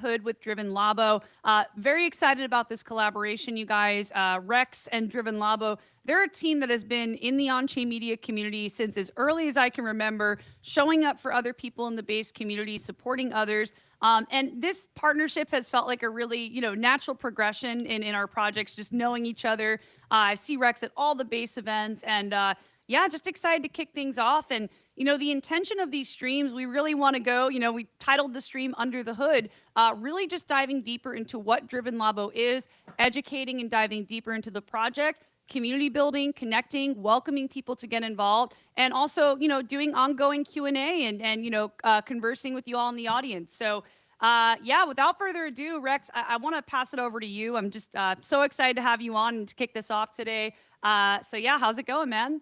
Hood with Driven Labo. Very excited about this collaboration, you guys. Rex and Driven Labo, they're a team that has been in the on-chain media community since as early as I can remember, showing up for other people in the base community, supporting others. And this partnership has felt like a really, natural progression in our projects, just knowing each other. I see Rex at all the base events, and yeah, just excited to kick things off. And the intention of these streams, we really want to go, we titled the stream Under the Hood, really just diving deeper into what Driven Labo is, educating and diving deeper into the project, community building, connecting, welcoming people to get involved, and also, doing ongoing Q&A and conversing with you all in the audience. So yeah, without further ado, Rex, I want to pass it over to you. I'm just so excited to have you on and to kick this off today. So yeah, how's it going, man?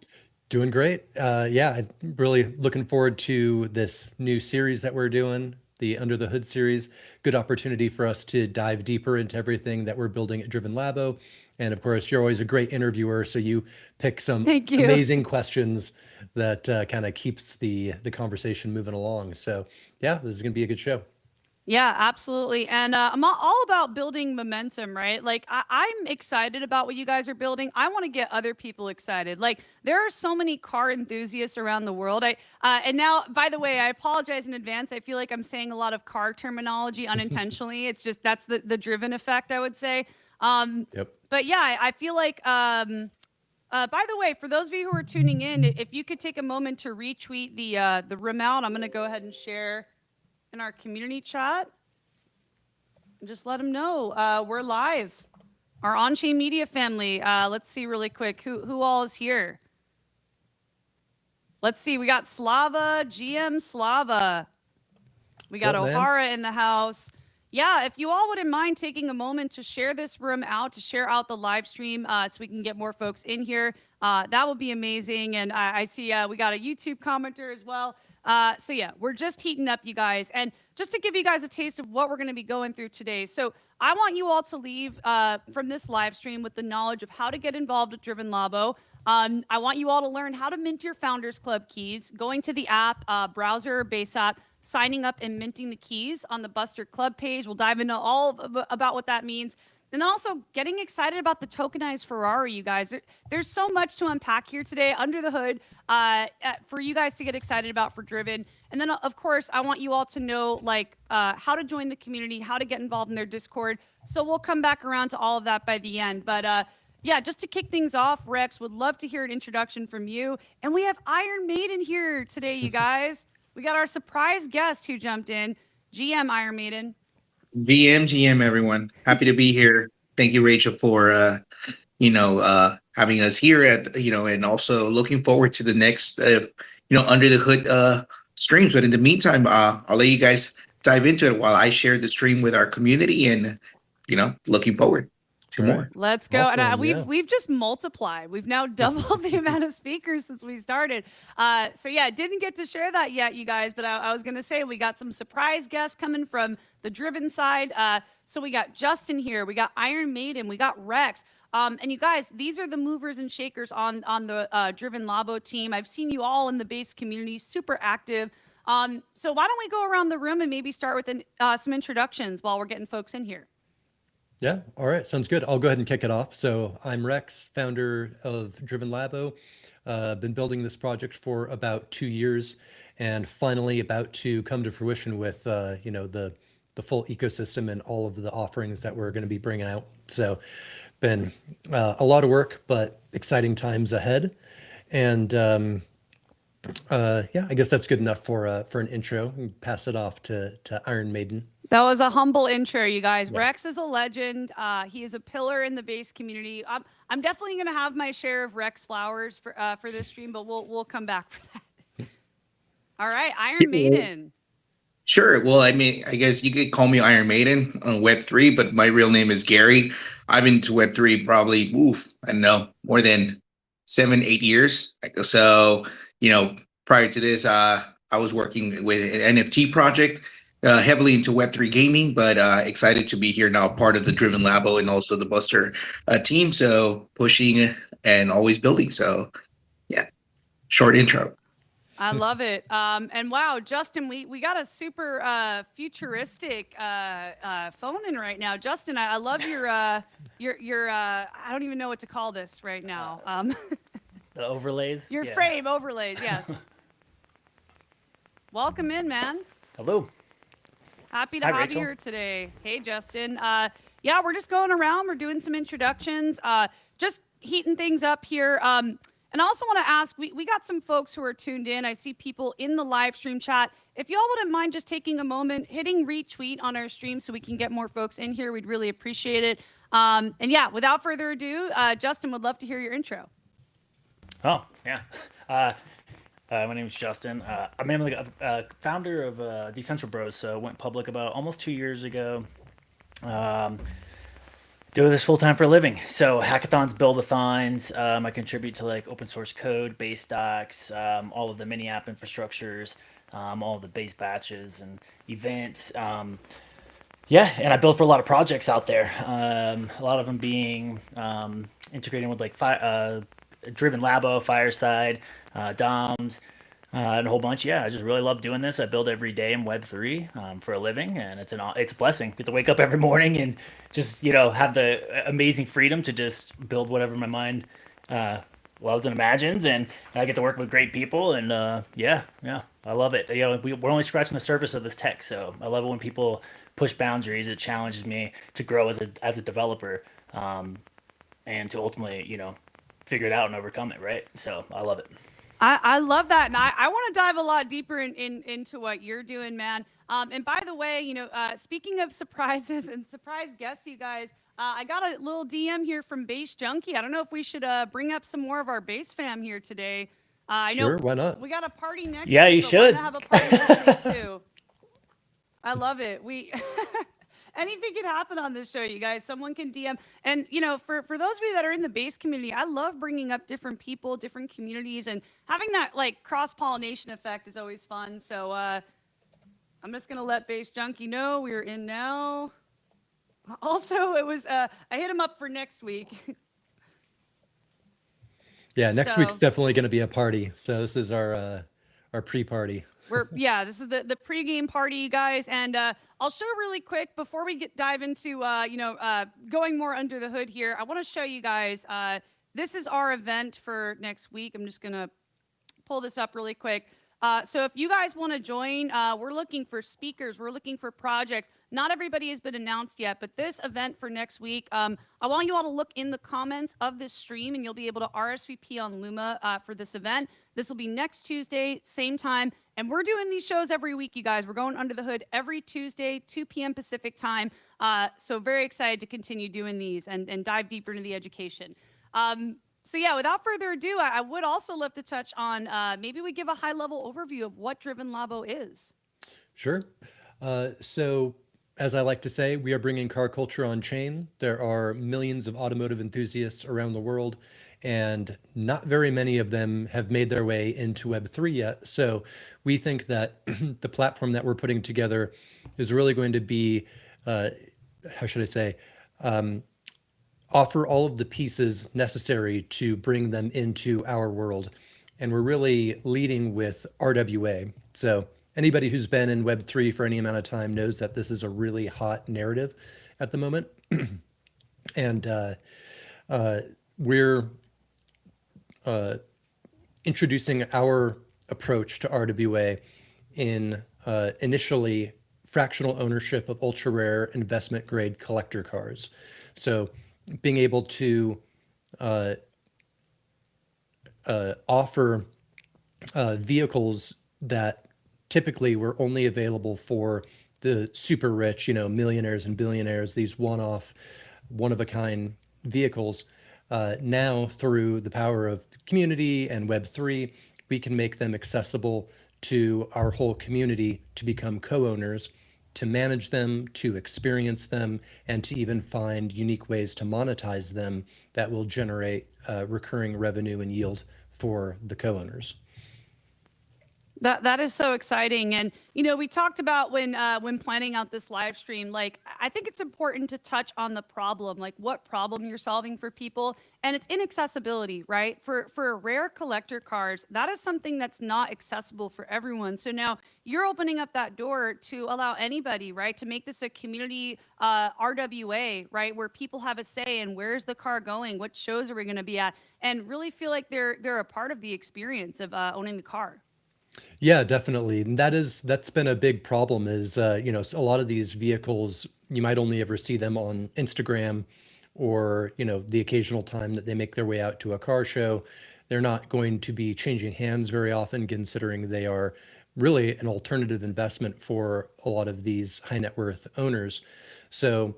Doing great. Yeah, I'm really looking forward to this new series that we're doing, the Under the Hood series. Good opportunity for us to dive deeper into everything that we're building at Driven Labo. And of course, you're always a great interviewer, so you pick some amazing questions that kind of keeps the conversation moving along. So yeah, this is going to be a good show. Yeah, absolutely. And I'm all about building momentum, right? Like, I'm excited about what you guys are building. I want to get other people excited. Like, there are so many car enthusiasts around the world. And now, by the way, I apologize in advance. I feel like I'm saying a lot of car terminology unintentionally. It's just that's the driven effect, I would say. Yep. But yeah, I feel like, by the way, for those of you who are tuning in, if you could take a moment to retweet the room out, I'm going to go ahead and share in our community chat. Just let them know we're live. Our on-chain media family. Let's see really quick who all is here. Let's see. We got Slava, GM Slava. We got O'Hara in the house. Yeah, if you all wouldn't mind taking a moment to share this room out, to share out the live stream so we can get more folks in here, that would be amazing. And I see we got a YouTube commenter as well. So yeah, we're just heating up, you guys. And just to give you guys a taste of what we're going to be going through today. So I want you all to leave from this live stream with the knowledge of how to get involved with Driven Labo. I want you all to learn how to mint your Founders Club keys, going to the app, browser or base app, signing up and minting the keys on the Buster Club page. We'll dive into all about what that means. And then also getting excited about the tokenized Ferrari, you guys. There's so much to unpack here today under the hood for you guys to get excited about for Driven. And then, of course, I want you all to know how to join the community, how to get involved in their Discord. So we'll come back around to all of that by the end. But yeah, just to kick things off, Rex, would love to hear an introduction from you. And we have Iron Maiden here today, you guys. We got our surprise guest who jumped in, GM Iron Maiden. GM, everyone. Happy to be here. Thank you, Rachel, for having us here and also looking forward to the next Under the Hood streams. But in the meantime, I'll let you guys dive into it while I share the stream with our community and looking forward to more. Let's go. Awesome, and we've just multiplied. We've now doubled the amount of speakers since we started. So yeah, didn't get to share that yet, you guys, but I was going to say we got some surprise guests coming from the Driven side. So we got Justin here, we got Iron Maiden, we got Rex. And you guys, these are the movers and shakers on the Driven Labo team. I've seen you all in the base community, super active. So why don't we go around the room and maybe start with some introductions while we're getting folks in here. Yeah. All right. Sounds good. I'll go ahead and kick it off. So I'm Rex, founder of Driven Labo. Been building this project for about 2 years and finally about to come to fruition with, the full ecosystem and all of the offerings that we're going to be bringing out. So been a lot of work, but exciting times ahead. And yeah, I guess that's good enough for an intro. Pass it off to Iron Maiden. That was a humble intro, you guys. Yeah. Rex is a legend. He is a pillar in the base community. I'm definitely going to have my share of Rex flowers for this stream, but we'll come back for that. All right, Iron Maiden. Sure. Well, I mean, I guess you could call me Iron Maiden on Web3, but my real name is Gary. I've been to Web3 probably, I don't know, more than 7-8 years. So, prior to this, I was working with an NFT project. Heavily into Web3 gaming, but excited to be here now, part of the Driven Labo and also the Buster team. So pushing and always building. So yeah, short intro. I love it. And wow, Justin, we got a super futuristic phone in right now. Justin, I love your I don't even know what to call this right now. The overlays. Your frame overlays, yes. Welcome in, man. Hello. Happy to Hi, have Rachel. you here today. Hey, Justin. Yeah, we're just going around. We're doing some introductions, just heating things up here. And I also want to ask, we got some folks who are tuned in. I see people in the live stream chat. If y'all wouldn't mind just taking a moment, hitting retweet on our stream so we can get more folks in here, we'd really appreciate it. And yeah, without further ado, Justin, would love to hear your intro. Oh, yeah. My name is Justin. I'm a founder of Decentral Bros. So went public about almost 2 years ago. Do this full time for a living. So hackathons, build-a-thons. I contribute to like open source code, base docs, all of the mini app infrastructures, all of the base batches and events. Yeah, and I build for a lot of projects out there. A lot of them being integrating with like Driven Labo, Fireside, DOMs, and a whole bunch. Yeah, I just really love doing this. I build every day in Web3 for a living, and it's a blessing. Get to wake up every morning and just have the amazing freedom to just build whatever my mind loves and imagines, and I get to work with great people, and yeah, I love it. We're only scratching the surface of this tech, so I love it when people push boundaries. It challenges me to grow as a developer, and to ultimately figure it out and overcome it. Right, so I love it. I love that, and I want to dive a lot deeper into what you're doing, man. And by the way, speaking of surprises and surprise guests, you guys, I got a little DM here from Base Junkie. I don't know if we should bring up some more of our base fam here today. I know Sure, why not? we got a party next Yeah, week, you but should. We're gonna have a party this week too. I love it. Anything can happen on this show, you guys. Someone can DM. And, for those of you that are in the base community, I love bringing up different people, different communities, and having that, like, cross-pollination effect is always fun. So I'm just going to let Base Junkie know we're in now. Also, it was, I hit him up for next week. Yeah, next week's definitely going to be a party. So this is our pre-party. This is the pregame party, you guys, and I'll show really quick before we dive into going more under the hood here. I want to show you guys. This is our event for next week. I'm just gonna pull this up really quick. So if you guys want to join, we're looking for speakers. We're looking for projects. Not everybody has been announced yet, but this event for next week, I want you all to look in the comments of this stream, and you'll be able to RSVP on Luma for this event. This will be next Tuesday, same time. And we're doing these shows every week, you guys. We're going under the hood every Tuesday, 2 p.m. Pacific time. So very excited to continue doing these and dive deeper into the education. So yeah, without further ado, I would also love to touch on, maybe we give a high-level overview of what Driven Labo is. Sure. So as I like to say, we are bringing car culture on chain. There are millions of automotive enthusiasts around the world, and not very many of them have made their way into Web3 yet. So we think that the platform that we're putting together is really going to be, how should I say, offer all of the pieces necessary to bring them into our world. And we're really leading with RWA. So anybody who's been in Web3 for any amount of time knows that this is a really hot narrative at the moment. And we're introducing our approach to RWA in initially fractional ownership of ultra rare investment grade collector cars. So being able to offer vehicles that typically were only available for the super rich, millionaires and billionaires, these one-off, one-of-a-kind vehicles. Now, through the power of community and Web3, we can make them accessible to our whole community to become co-owners, to manage them, to experience them, and to even find unique ways to monetize them that will generate recurring revenue and yield for the co-owners. That is so exciting. And you know, we talked about when planning out this live stream, like I think it's important to touch on the problem, like what problem you're solving for people, and it's inaccessibility, right? For rare collector cars, that is something that's not accessible for everyone. So now you're opening up that door to allow anybody, right, to make this a community RWA, right, where people have a say in where's the car going, what shows are we going to be at, and really feel like they're a part of the experience of owning the car. Yeah, definitely. And that's been a big problem is, a lot of these vehicles, you might only ever see them on Instagram or, the occasional time that they make their way out to a car show. They're not going to be changing hands very often, considering they are really an alternative investment for a lot of these high net worth owners. So,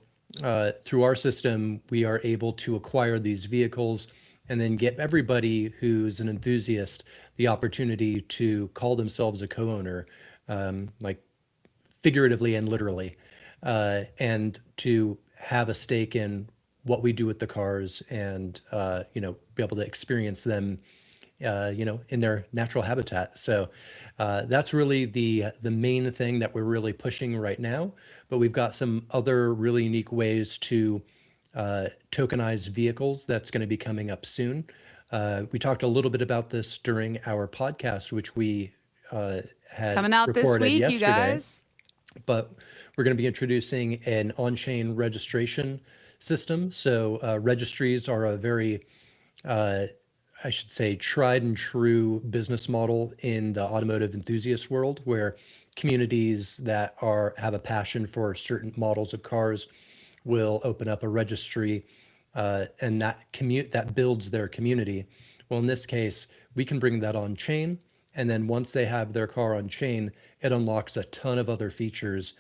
through our system, we are able to acquire these vehicles and then get everybody who's an enthusiast the opportunity to call themselves a co-owner, like figuratively and literally, and to have a stake in what we do with the cars and, be able to experience them, in their natural habitat. So that's really the main thing that we're really pushing right now. But we've got some other really unique ways to tokenize vehicles that's going to be coming up soon. We talked a little bit about this during our podcast, which we had Coming out this recorded week, you yesterday. guys. But we're going to be introducing an on-chain registration system. So registries are a very, I should say, tried and true business model in the automotive enthusiast world, where communities that have a passion for certain models of cars will open up a registry, and that builds their community. Well, in this case, we can bring that on chain, and then once they have their car on chain, it unlocks a ton of other features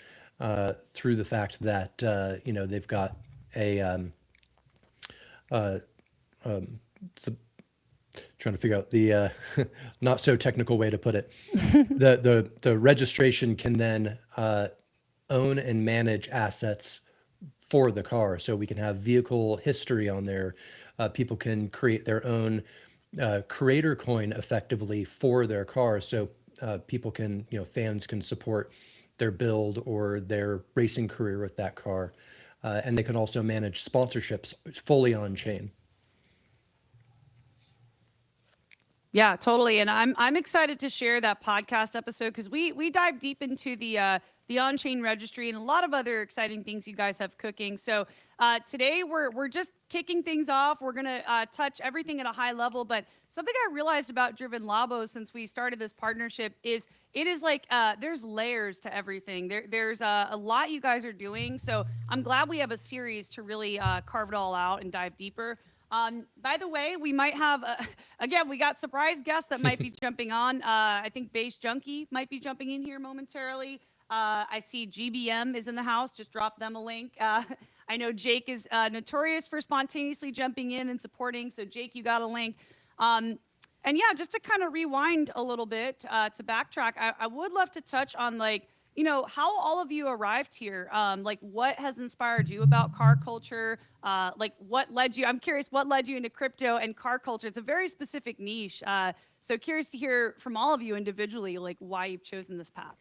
through the fact that they've got trying to figure out the not so technical way to put it. The registration can then own and manage assets for the car. So we can have vehicle history on there. People can create their own creator coin effectively for their car. So people can, fans can support their build or their racing career with that car. And they can also manage sponsorships fully on chain. Yeah, totally. And I'm excited to share that podcast episode because we dive deep into the on-chain registry and a lot of other exciting things you guys have cooking. So today we're just kicking things off. We're gonna touch everything at a high level. But something I realized about Driven Labo since we started this partnership is it is like there's layers to everything. There's a lot you guys are doing. So I'm glad we have a series to really carve it all out and dive deeper. By the way, we might have, again, we got surprise guests that might be jumping on. I think Base Junkie might be jumping in here momentarily. I see GBM is in the house. Just drop them a link. I know Jake is notorious for spontaneously jumping in and supporting. So Jake, you got a link. And yeah, just to kind of rewind a little bit, to backtrack, I would love to touch on how all of you arrived here. Like what has inspired you about car culture? I'm curious, what led you into crypto and car culture? It's a very specific niche. So curious to hear from all of you individually, like why you've chosen this path.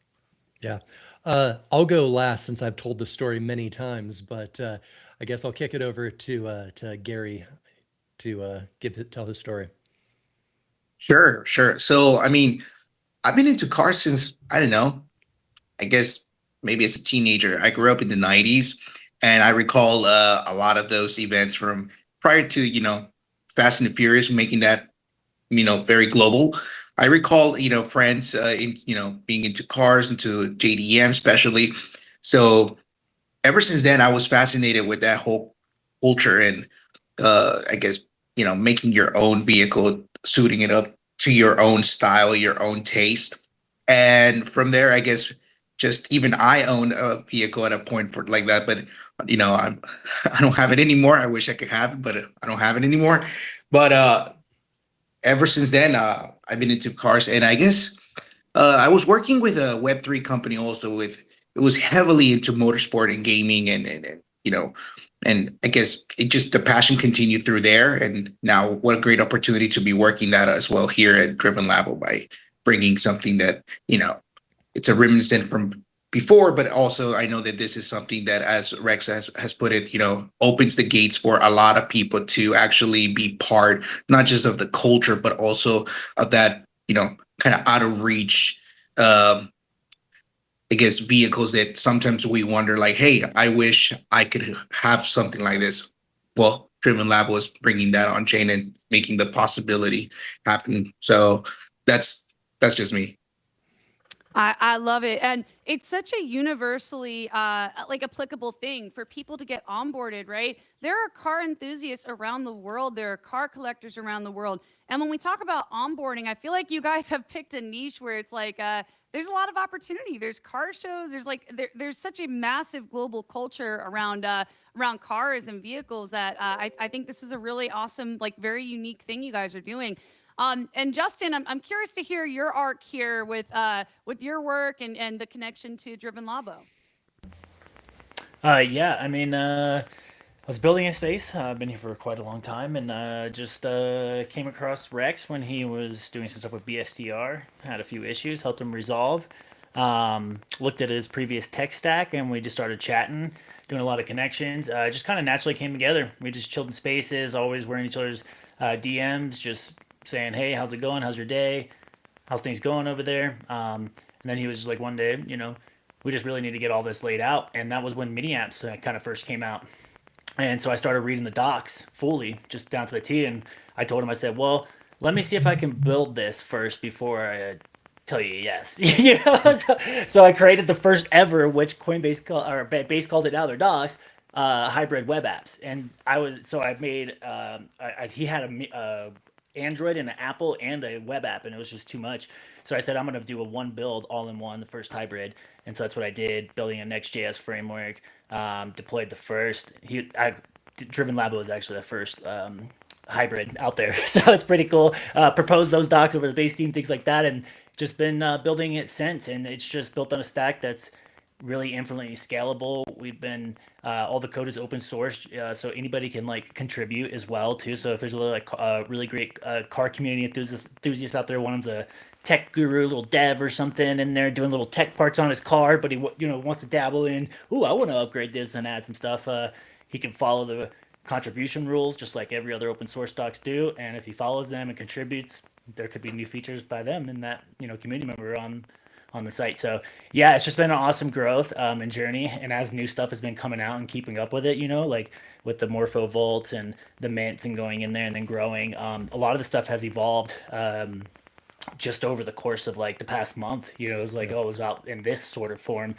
Yeah. I'll go last since I've told the story many times, but I guess I'll kick it over to Gary to tell his story. Sure. So, I mean, I've been into cars since, I don't know, I guess maybe as a teenager. I grew up in the 90s, and I recall a lot of those events from prior to, Fast and the Furious, making that, very global. I recall, friends, being into cars, into JDM especially. So ever since then, I was fascinated with that whole culture and, I guess, making your own vehicle, suiting it up to your own style, your own taste. And from there, I guess, just even I own a vehicle at a point for like that, but I don't have it anymore. I wish I could have it, but I don't have it anymore. But ever since then, I've been into cars, and I guess I was working with a Web3 company also. It was heavily into motorsport and gaming, and I guess the passion continued through there. And now, what a great opportunity to be working that as well here at Driven Labo by bringing something that, it's a reminiscent from before, but also I know that this is something that, as Rex has put it, opens the gates for a lot of people to actually be part, not just of the culture, but also of that, kind of out of reach, I guess, vehicles that sometimes we wonder, like, hey, I wish I could have something like this. Well, Driven Labo is bringing that on chain and making the possibility happen. So that's just me. I love it. And it's such a universally like applicable thing for people to get onboarded, right? There are car enthusiasts around the world. There are car collectors around the world. And when we talk about onboarding, I feel like you guys have picked a niche where it's like there's a lot of opportunity. There's car shows. There's like there's such a massive global culture around around cars and vehicles that I think this is a really awesome, like very unique thing you guys are doing. And Justin, I'm curious to hear your arc here with your work and the connection to Driven Labo. Yeah, I mean, I was building in space. I've been here for quite a long time, and just came across Rex when he was doing some stuff with BSTR. Had a few issues, helped him resolve. Looked at his previous tech stack, and we just started chatting, doing a lot of connections. Just kind of naturally came together. We just chilled in spaces, always wearing each other's DMs, just saying, "Hey, how's it going? How's your day? How's things going over there?" And then he was just like, one day, we just really need to get all this laid out, and that was when mini apps kind of first came out. And so I started reading the docs fully, just down to the T. And I told him, I said, well, let me see if I can build this first before I tell you yes. So I created the first ever, which Coinbase or Base calls it now, their docs, hybrid web apps. And I made, he had a Android and an Apple and a web app, and it was just too much. So I said, I'm going to do a one build all in one, the first hybrid. And so that's what I did, building a Next.js framework, deployed the first. Driven Labo is actually the first hybrid out there. So it's pretty cool. Proposed those docs over the base team, things like that, and just been building it since. And it's just built on a stack that's really infinitely scalable. We've been all the code is open source, so anybody can like contribute as well too. So if there's a really great car community enthusiast out there, one of them's a tech guru, little dev or something in there doing little tech parts on his car, but he wants to dabble in, I want to upgrade this and add some stuff. He can follow the contribution rules just like every other open source docs do, and if he follows them and contributes, there could be new features by them and that community member on the site. So yeah, it's just been an awesome growth and journey. And as new stuff has been coming out and keeping up with it, like with the Morpho Vaults and the mints and going in there and then growing, a lot of the stuff has evolved just over the course of like the past month. It was like, it was out in this sort of form.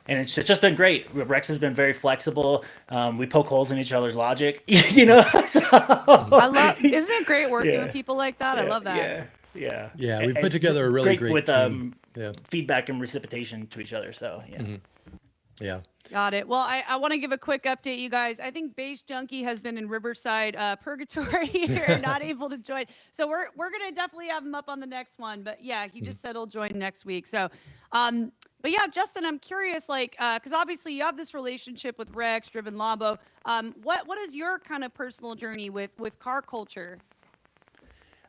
And it's just been great. Rex has been very flexible. We poke holes in each other's logic, So, I love. Isn't it great working with people like that? I love that. Yeah. We put together a really great with team. feedback and reciprocation to each other. So yeah. Mm-hmm. Yeah. Got it. Well, I want to give a quick update, you guys. I think Base Junkie has been in Riverside purgatory here, not able to join. So we're gonna definitely have him up on the next one. But yeah, he just said he'll join next week. So, but yeah, Justin, I'm curious, like, because obviously you have this relationship with Rex, Driven Labo. What is your kind of personal journey with car culture?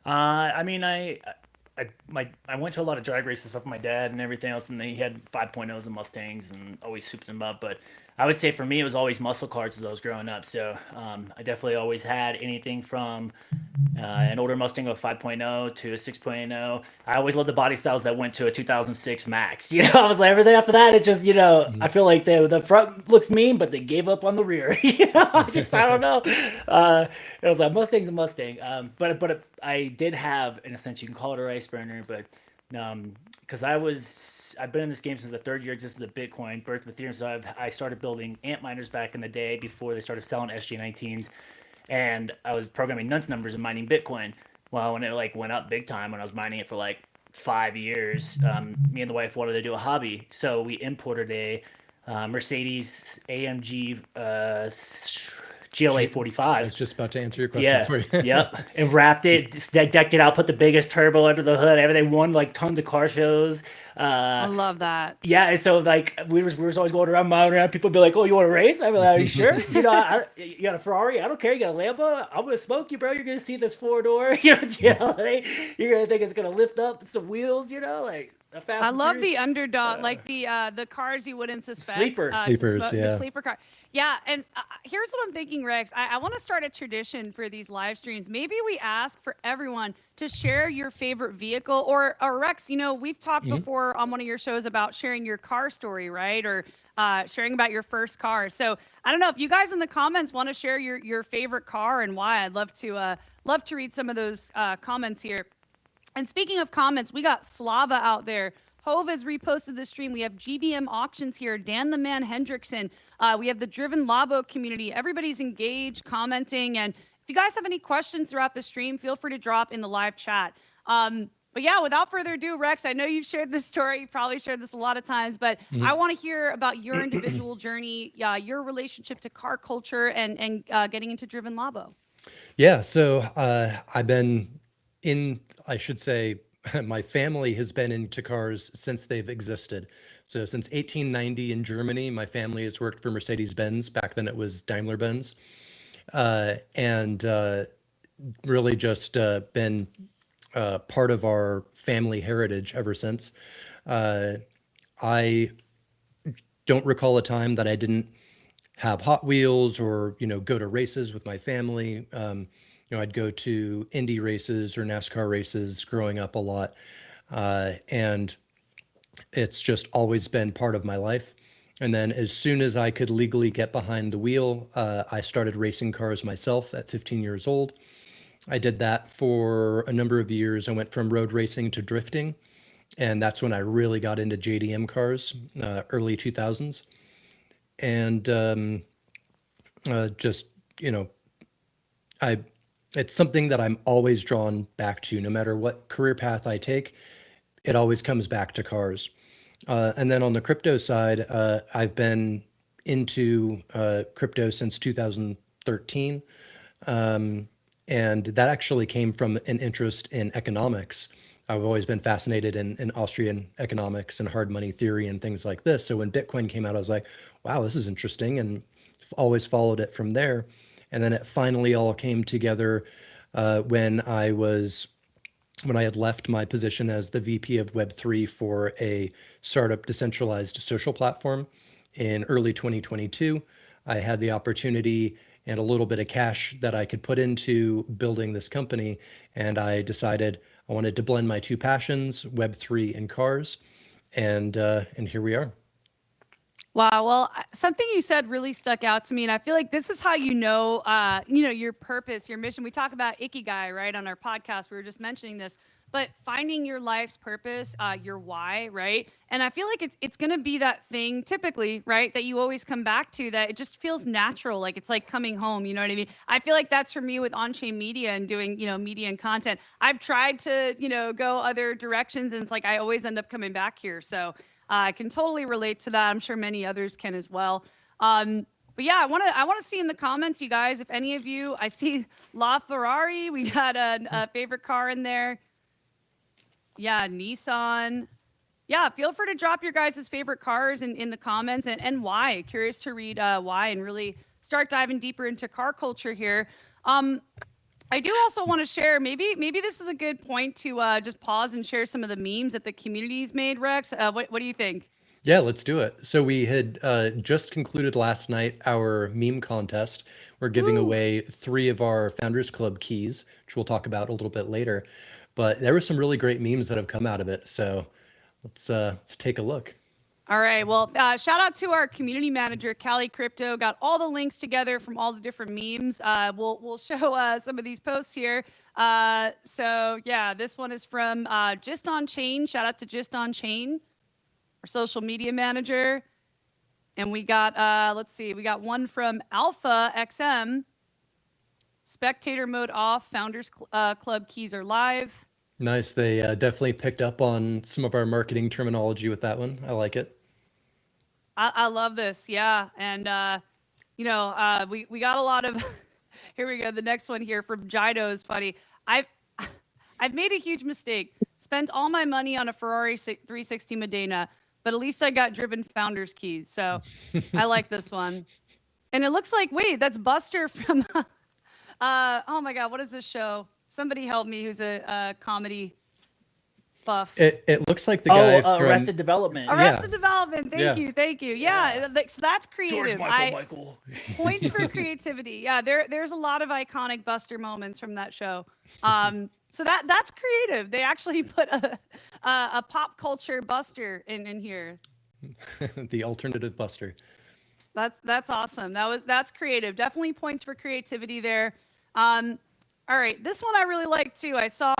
I mean, I went to a lot of drag races stuff with my dad and everything else, and he had 5.0s and Mustangs and always souped them up. But I would say for me, it was always muscle cars as I was growing up. So I definitely always had anything from an older Mustang with 5.0 to a 6.0. I always loved the body styles that went to a 2006 Max. I was like, everything after that, it just, I feel like the front looks mean, but they gave up on the rear. I don't know. It was like Mustang's a Mustang. But I did have, in a sense, you can call it a race burner, but because I've been in this game since the third year existence of Bitcoin, birth of Ethereum. So I started building ant miners back in the day before they started selling SG19s, and I was programming nonce numbers and mining Bitcoin. Well, when it like went up big time, when I was mining it for like 5 years, me and the wife wanted to do a hobby, so we imported a Mercedes AMG GLA 45. I was just about to answer your question for you. Yep. And wrapped it, decked it out, put the biggest turbo under the hood. Everything, won like tons of car shows. I love that. Yeah, and so like we was always going around, mowing around. People be like, "Oh, you want to race?" I'm like, "Are you sure? You know, you got a Ferrari? I don't care. You got a Lambo? I'm gonna smoke you, bro. You're gonna see this 4-door, GLA. You're gonna think it's gonna lift up some wheels, like a fast." I love the Furious. underdog, like the cars you wouldn't suspect. Sleepers. Sleepers, The yeah. sleeper car. Yeah, and here's what I'm thinking, Rex. I want to start a tradition for these live streams. Maybe we ask for everyone to share your favorite vehicle, or Rex, we've talked before on one of your shows about sharing your car story, right? Or sharing about your first car. So I don't know if you guys in the comments want to share your favorite car and why. I'd love to read some of those comments here. And speaking of comments, we got Slava out there. Hove has reposted the stream. We have GBM Auctions here. Dan the Man Hendrickson. We have the Driven Labo community. Everybody's engaged, commenting. And if you guys have any questions throughout the stream, feel free to drop in the live chat. But yeah, without further ado, Rex, I know you've shared this story. You probably shared this a lot of times, but I want to hear about your individual journey, your relationship to car culture, and getting into Driven Labo. Yeah, so I've been I should say, my family has been into cars since they've existed. So since 1890 in Germany, my family has worked for Mercedes-Benz. Back then it was Daimler-Benz. And really just been part of our family heritage ever since. I don't recall a time that I didn't have Hot Wheels or, go to races with my family. I'd go to Indy races or NASCAR races growing up a lot. And it's just always been part of my life. And then as soon as I could legally get behind the wheel, I started racing cars myself at 15 years old. I did that for a number of years. I went from road racing to drifting. And that's when I really got into JDM cars, early 2000s. And just, it's something that I'm always drawn back to. No matter what career path I take, it always comes back to cars. And then on the crypto side, I've been into crypto since 2013. And that actually came from an interest in economics. I've always been fascinated in Austrian economics and hard money theory and things like this. So when Bitcoin came out, I was like, wow, this is interesting, and always followed it from there. And then it finally all came together when I had left my position as the VP of Web3 for a startup decentralized social platform in early 2022. I had the opportunity and a little bit of cash that I could put into building this company. And I decided I wanted to blend my two passions, Web3 and cars. And here we are. Wow. Well, something you said really stuck out to me, and I feel like this is how your purpose, your mission. We talk about Ikigai, right, on our podcast. We were just mentioning this, but finding your life's purpose, your why, right? And I feel like it's going to be that thing typically, right, that you always come back to, that it just feels natural, like it's like coming home. You know what I mean? I feel like that's for me with on-chain media and doing, media and content. I've tried to, go other directions, and it's like I always end up coming back here. So I can totally relate to that. I'm sure many others can as well. But yeah, I want to see in the comments, you guys, if any of you, I see La Ferrari. We got a favorite car in there. Yeah, Nissan. Yeah, feel free to drop your guys' favorite cars in the comments and why. Curious to read why and really start diving deeper into car culture here. I do also want to share, maybe this is a good point to just pause and share some of the memes that the community's made, Rex. What do you think? Yeah, let's do it. So we had just concluded last night our meme contest. We're giving away 3 of our Founders Club keys, which we'll talk about a little bit later. But there were some really great memes that have come out of it. So let's take a look. All right. Well, shout out to our community manager, Callie Crypto. Got all the links together from all the different memes. We'll show some of these posts here. So yeah, this one is from Just On Chain. Shout out to Just On Chain, our social media manager. And we got let's see, we got one from Alpha XM. Spectator mode off. Founders Club keys are live. Nice. They definitely picked up on some of our marketing terminology with that one. I like it. I love this. Yeah. And you know, we got a lot of. Here we go. The next one here from Jido is funny. I've I've made a huge mistake. Spent all my money on a Ferrari 360 Modena, but at least I got driven founder's keys. So I like this one. And it looks like, wait, that's Buster from, oh my God, what is this show? Somebody help me who's a comedy buff. It looks like the guy from Arrested Development. Arrested Development. Thank you. Yeah. So that's George creative. Michael. Points for creativity. Yeah, there's a lot of iconic Buster moments from that show. So that's creative. They actually put a pop culture Buster in here. the alternative Buster. That's awesome. That's creative. Definitely points for creativity there. All right, this one I really like too. I saw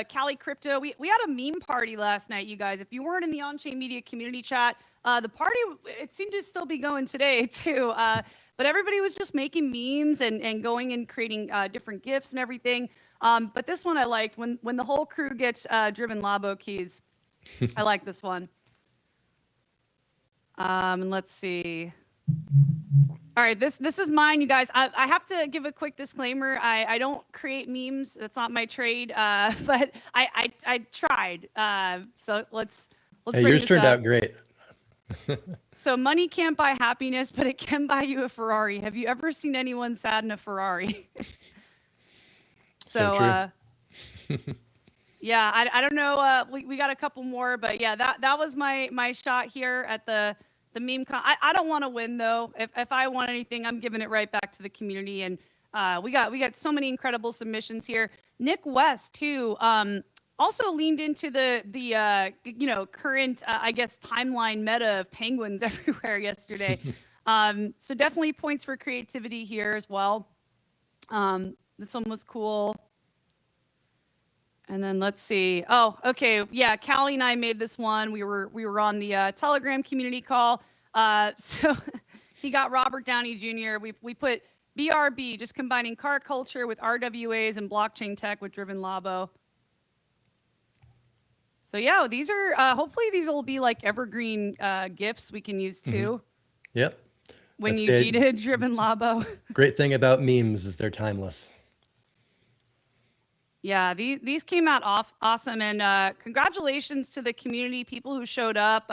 Cali Crypto. We had a meme party last night, you guys. If you weren't in the On-Chain Media community chat, the party, it seemed to still be going today too. But everybody was just making memes and going and creating different GIFs and everything. But this one I liked, when the whole crew gets driven Labo keys. I like this one. And let's see. All right, this is mine, you guys. I have to give a quick disclaimer. I don't create memes. That's not my trade. But I tried. So let's Hey, bring yours this turned up. out great. So money can't buy happiness, but it can buy you a Ferrari. Have you ever seen anyone sad in a Ferrari? So true. Yeah, I don't know. We got a couple more, but yeah, that was my shot here at the meme con. I don't want to win though. If I want anything, I'm giving it right back to the community. And we got so many incredible submissions here. Nick West too. Also leaned into the current I guess timeline meta of penguins everywhere yesterday. So definitely points for creativity here as well. This one was cool. And then let's see. Oh, okay. Yeah, Callie and I made this one. We were on the Telegram community call. So he got Robert Downey Jr. We put BRB, just combining car culture with RWAs and blockchain tech with Driven Labo. So yeah, these are hopefully these will be like evergreen GIFs we can use too. Yep. When That's you cheated Driven Labo. Great thing about memes is they're timeless. Yeah, these came out awesome, and congratulations to the community, people who showed up.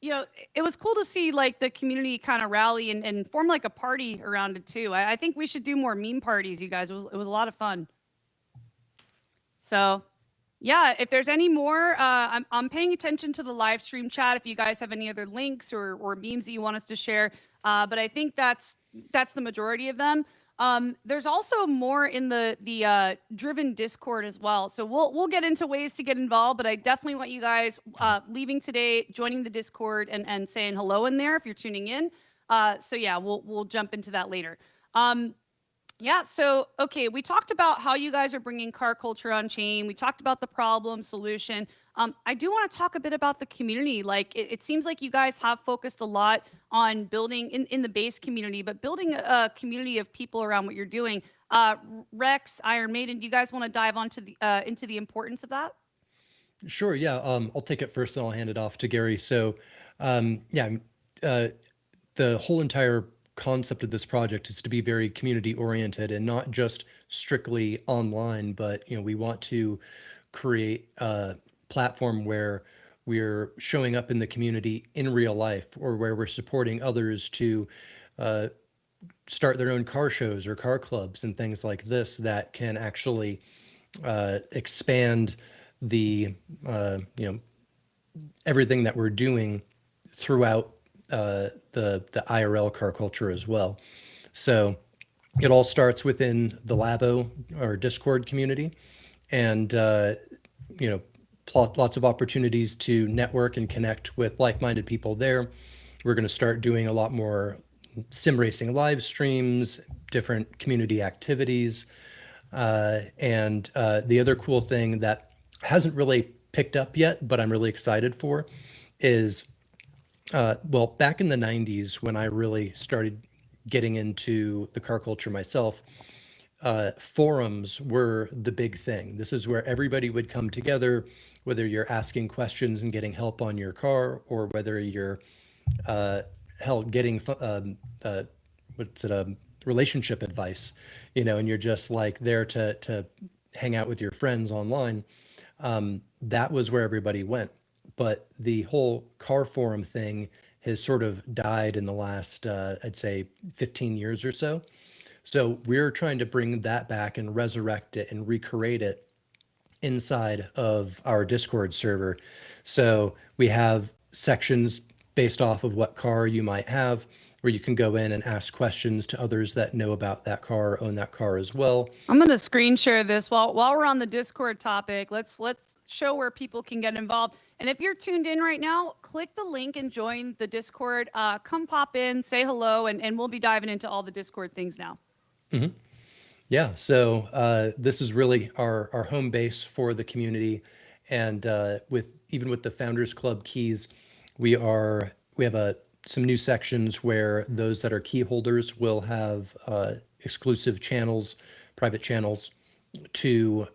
It was cool to see like the community kind of rally and form like a party around it too. I think we should do more meme parties, you guys. It was a lot of fun. So, yeah, if there's any more, I'm paying attention to the live stream chat. If you guys have any other links or memes that you want us to share, but I think that's the majority of them. There's also more in the Driven Discord as well. So we'll get into ways to get involved, but I definitely want you guys leaving today, joining the Discord and saying hello in there if you're tuning in. So yeah, we'll jump into that later. Yeah, so okay, we talked about how you guys are bringing car culture on chain. We talked about the problem, solution. I do want to talk a bit about the community. Like it seems like you guys have focused a lot on building in the base community, but building a community of people around what you're doing. Rex, Iron Maiden, do you guys want to dive onto into the importance of that? Sure. Yeah. I'll take it first, and I'll hand it off to Gary. So, the whole entire concept of this project is to be very community oriented and not just strictly online, but we want to create a platform where we're showing up in the community in real life, or where we're supporting others to start their own car shows or car clubs and things like this that can actually expand the everything that we're doing throughout the IRL car culture as well. So it all starts within the Labo or Discord community, and lots of opportunities to network and connect with like-minded people there. We're going to start doing a lot more sim racing live streams, different community activities, and the other cool thing that hasn't really picked up yet, but I'm really excited for, is back in the 90s, when I really started getting into the car culture myself, forums were the big thing. This is where everybody would come together, whether you're asking questions and getting help on your car, or whether you're getting what's it, relationship advice, and you're just like there to hang out with your friends online. That was where everybody went. But the whole car forum thing has sort of died in the last, I'd say, 15 years or so. So we're trying to bring that back and resurrect it and recreate it inside of our Discord server. So we have sections based off of what car you might have, where you can go in and ask questions to others that know about that car, own that car as well. I'm going to screen share this while we're on the Discord topic. Let's show where people can get involved. And if you're tuned in right now, click the link and join the Discord. Come pop in, say hello, and we'll be diving into all the Discord things now. Mm-hmm. Yeah, so this is really our home base for the community, and even with the Founders Club keys, we have some new sections where those that are key holders will have exclusive channels, private channels, to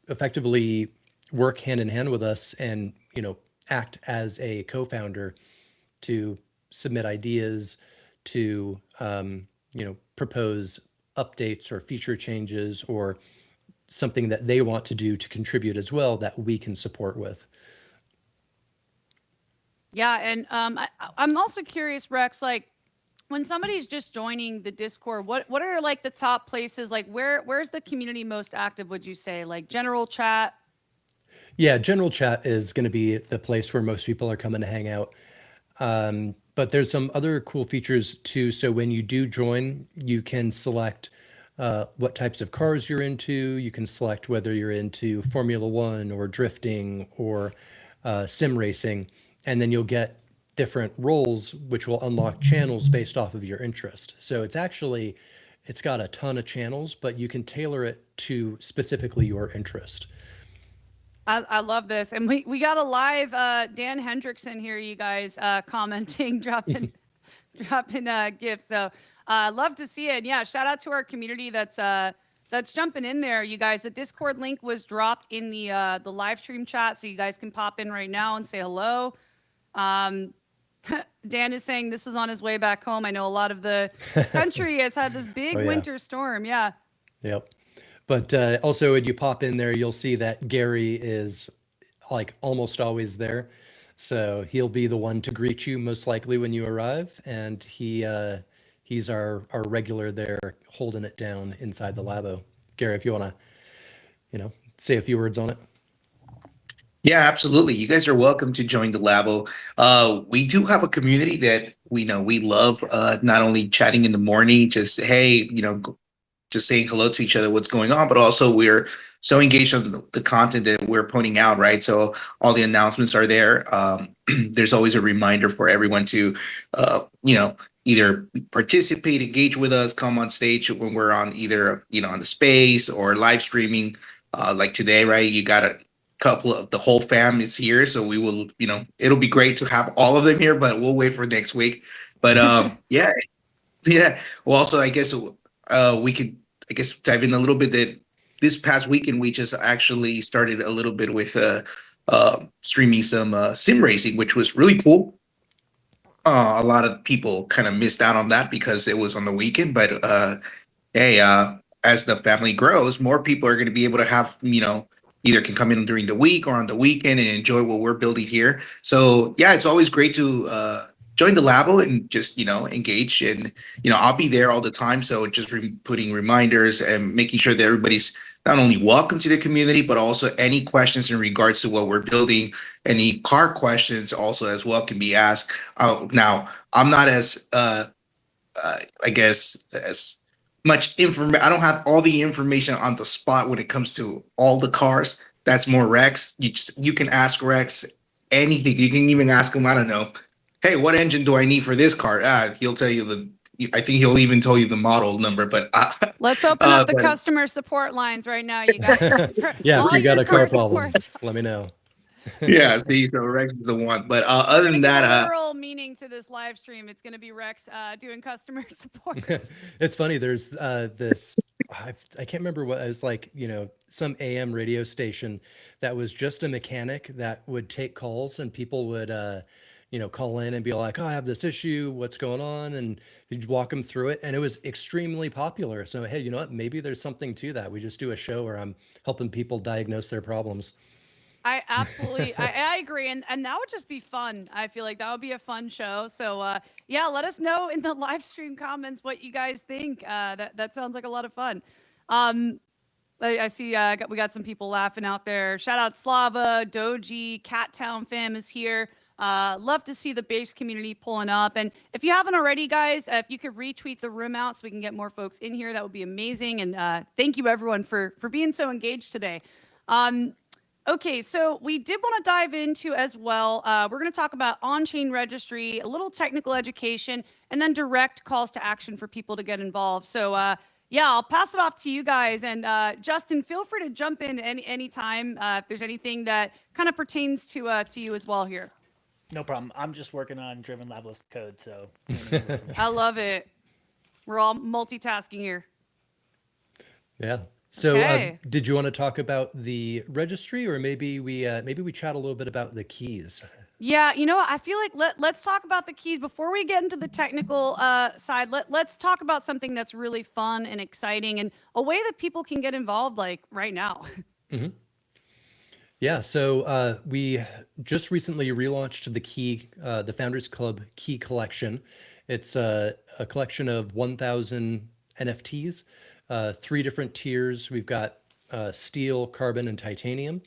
effectively work hand in hand with us and act as a co-founder to submit ideas, to propose updates or feature changes or something that they want to do to contribute as well that we can support with. Yeah, and I'm also curious, Rex, like when somebody's just joining the Discord, what are like the top places? Like where's the community most active, would you say? Like general chat? Yeah, general chat is going to be the place where most people are coming to hang out. But there's some other cool features too. So when you do join, you can select what types of cars you're into. You can select whether you're into Formula One or drifting or sim racing. And then you'll get different roles, which will unlock channels based off of your interest. So it's got a ton of channels, but you can tailor it to specifically your interest. I love this. And we got a live Dan Hendrickson here, you guys, commenting, dropping gifts. So love to see it. Yeah, shout out to our community that's jumping in there, you guys. The Discord link was dropped in the live stream chat, so you guys can pop in right now and say hello. Dan is saying this is on his way back home. I know a lot of the country has had this big winter storm. Yeah. Yep. But also when you pop in there, you'll see that Gary is like almost always there. So he'll be the one to greet you most likely when you arrive. And he's our regular there holding it down inside the Labo. Gary, if you want to, say a few words on it. Yeah, absolutely. You guys are welcome to join the Labo. We do have a community that we love, not only chatting in the morning, just, hey, just saying hello to each other, what's going on, but also we're so engaged on the content that we're putting out, right? So all the announcements are there. There's always a reminder for everyone to, either participate, engage with us, come on stage when we're on either, on the space or live streaming. Like today, right? You got a couple of the whole fam is here. So we will, it'll be great to have all of them here, but we'll wait for next week. But yeah. Well, also, I guess we could, dive in a little bit that this past weekend, we just actually started a little bit with streaming some sim racing, which was really cool. A lot of people kind of missed out on that because it was on the weekend. But hey, as the family grows, more people are going to be able to have, either can come in during the week or on the weekend and enjoy what we're building here. So yeah, it's always great to join the Labo and just, engage. And, I'll be there all the time. So just putting reminders and making sure that everybody's not only welcome to the community, but also any questions in regards to what we're building, any car questions also as well can be asked. Now, I'm not as, as much information. I don't have all the information on the spot when it comes to all the cars. That's more Rex. You can ask Rex anything. You can even ask him, I don't know, hey, what engine do I need for this car? He'll tell you I think he'll even tell you the model number, but let's open up the customer support lines right now, you guys. Yeah, if you got a car problem, let me know. Yeah, see, so Rex is the one. But other than that, literal meaning to this live stream, it's going to be Rex doing customer support. It's funny. There's this. I can't remember what it was like. Some AM radio station that was just a mechanic that would take calls, and people would call in and be like, oh, I have this issue, what's going on? And you'd walk them through it. And it was extremely popular. So, hey, you know what? Maybe there's something to that. We just do a show where I'm helping people diagnose their problems. I absolutely, I agree, and that would just be fun. I feel like that would be a fun show. So yeah, let us know in the live stream comments what you guys think. That sounds like a lot of fun. I see we got some people laughing out there. Shout out Slava, Doji, Cattown fam is here. Love to see the base community pulling up. And if you haven't already, guys, if you could retweet the room out so we can get more folks in here, that would be amazing. And thank you everyone for being so engaged today. Okay, so we did want to dive into as well. We're going to talk about on-chain registry, a little technical education, and then direct calls to action for people to get involved. So yeah, I'll pass it off to you guys. And Justin, feel free to jump in any time if there's anything that kind of pertains to you as well here. No problem. I'm just working on Driven Labo's code, so. I love it. We're all multitasking here. Yeah. So Okay. did you want to talk about the registry, or maybe we chat a little bit about the keys? Yeah, I feel like let's talk about the keys before we get into the technical side. Let's talk about something that's really fun and exciting and a way that people can get involved like right now. Mm-hmm. Yeah, so we just recently relaunched the the Founders Club Key Collection. It's a collection of 1,000 NFTs, 3 different tiers. We've got steel, carbon, and titanium.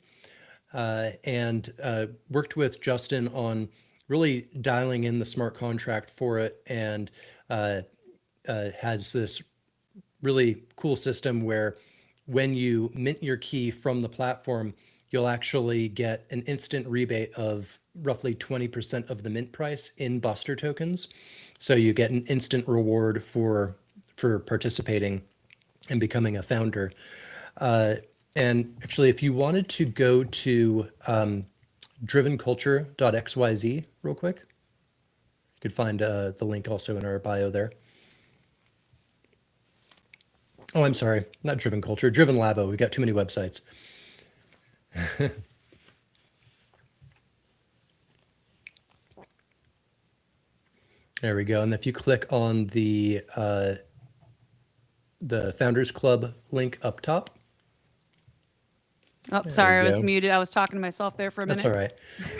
And worked with Justin on really dialing in the smart contract for it, and has this really cool system where when you mint your key from the platform, you'll actually get an instant rebate of roughly 20% of the mint price in Buster tokens. So you get an instant reward for participating and becoming a founder. And actually, if you wanted to go to drivenculture.xyz real quick, you could find the link also in our bio there. Oh, I'm sorry, not Driven Culture, Driven Labo. We've got too many websites. There we go. And if you click on the Founders Club link up top. Oh, sorry, I was muted. I was talking to myself there for a minute. That's all right.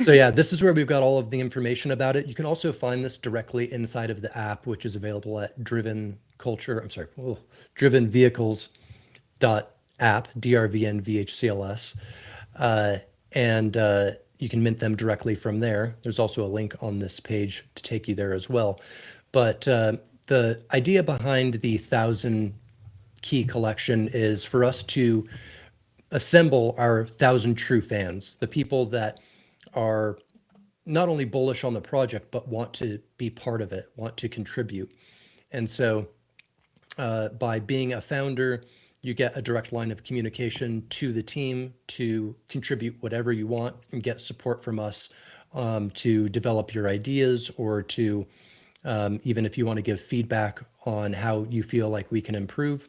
So yeah, this is where we've got all of the information about it. You can also find this directly inside of the app, which is available at drivenvehicles.app, DRVN VHCLS. And you can mint them directly from there. There's also a link on this page to take you there as well. But the idea behind the 1,000 key collection is for us to assemble our 1,000 true fans, the people that are not only bullish on the project, but want to be part of it, want to contribute. And so by being a founder, you get a direct line of communication to the team to contribute whatever you want and get support from us to develop your ideas, or to even if you want to give feedback on how you feel like we can improve.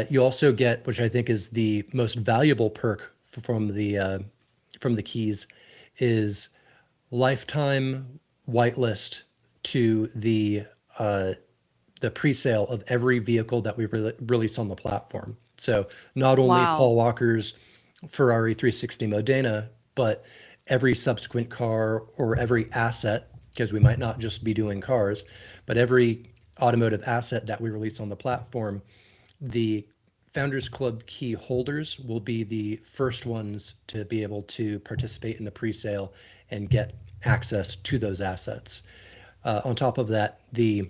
You also get, which I think is the most valuable perk from the keys, is lifetime whitelist to the pre-sale of every vehicle that we release on the platform. So not only Paul Walker's Ferrari 360 Modena, but every subsequent car or every asset, because we might not just be doing cars, but every automotive asset that we release on the platform, the Founders Club key holders will be the first ones to be able to participate in the pre-sale and get access to those assets. On top of that, the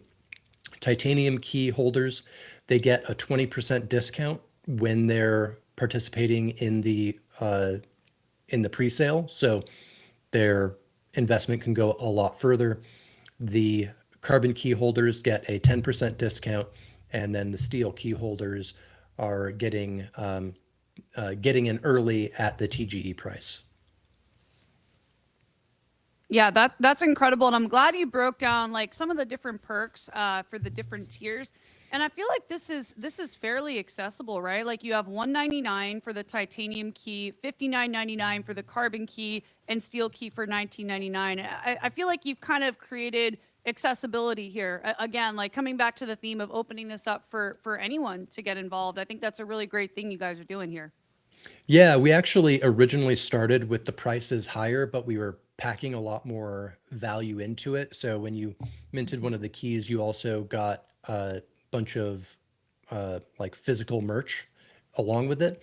titanium key holders, they get a 20% discount when they're participating in the pre-sale, so their investment can go a lot further. The carbon key holders get a 10% discount, and then the steel key holders are getting in early at the TGE price. Yeah, that's incredible, and I'm glad you broke down like some of the different perks for the different tiers. And I feel like this is fairly accessible, right? Like you have $199 for the titanium key, $59.99 for the carbon key, and steel key for $19.99. I feel like you've kind of created accessibility here. Again, like coming back to the theme of opening this up for anyone to get involved. I think that's a really great thing you guys are doing here. Yeah, we actually originally started with the prices higher, but we were packing a lot more value into it. So when you minted one of the keys, you also got a bunch of like physical merch along with it.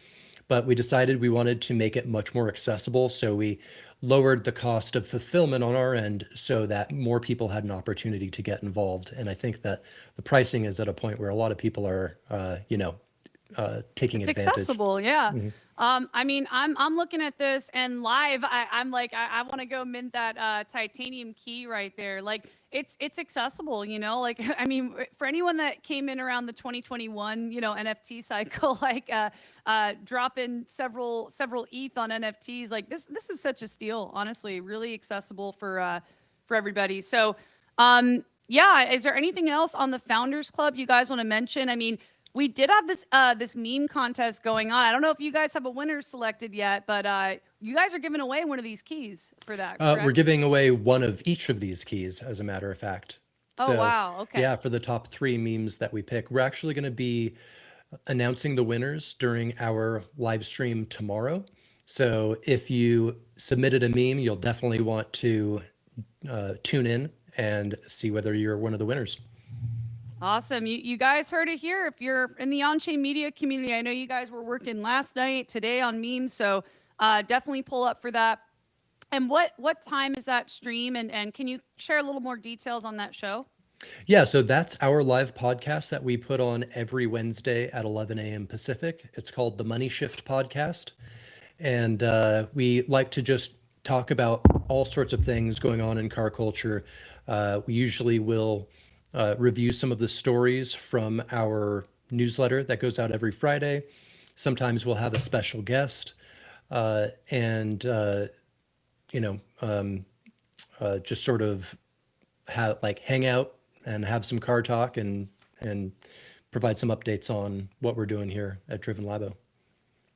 But we decided we wanted to make it much more accessible. So we lowered the cost of fulfillment on our end so that more people had an opportunity to get involved. And I think that the pricing is at a point where a lot of people are, taking It's advantage. accessible, yeah. Mhm. I mean, I'm looking at this and live. I'm like, I want to go mint that titanium key right there. Like, it's accessible, you know. Like, I mean, for anyone that came in around the 2021, NFT cycle, like dropping several ETH on NFTs, like this is such a steal. Honestly, really accessible for everybody. So, yeah. Is there anything else on the Founders Club you guys want to mention? I mean, we did have this meme contest going on. I don't know if you guys have a winner selected yet, but you guys are giving away one of these keys for that, correct? We're giving away one of each of these keys, as a matter of fact. Oh, wow. Okay. Yeah, for the top 3 memes that we pick. We're actually going to be announcing the winners during our live stream tomorrow. So if you submitted a meme, you'll definitely want to tune in and see whether you're one of the winners. Awesome. You guys heard it here. If you're in the on-chain media community, I know you guys were working last night, today on memes, so definitely pull up for that. And what time is that stream? And can you share a little more details on that show? Yeah, so that's our live podcast that we put on every Wednesday at 11 a.m. Pacific. It's called the Money Shift Podcast. And we like to just talk about all sorts of things going on in car culture. We usually will review some of the stories from our newsletter that goes out every Friday. Sometimes we'll have a special guest and just sort of hang out and have some car talk and provide some updates on what we're doing here at Driven Labo.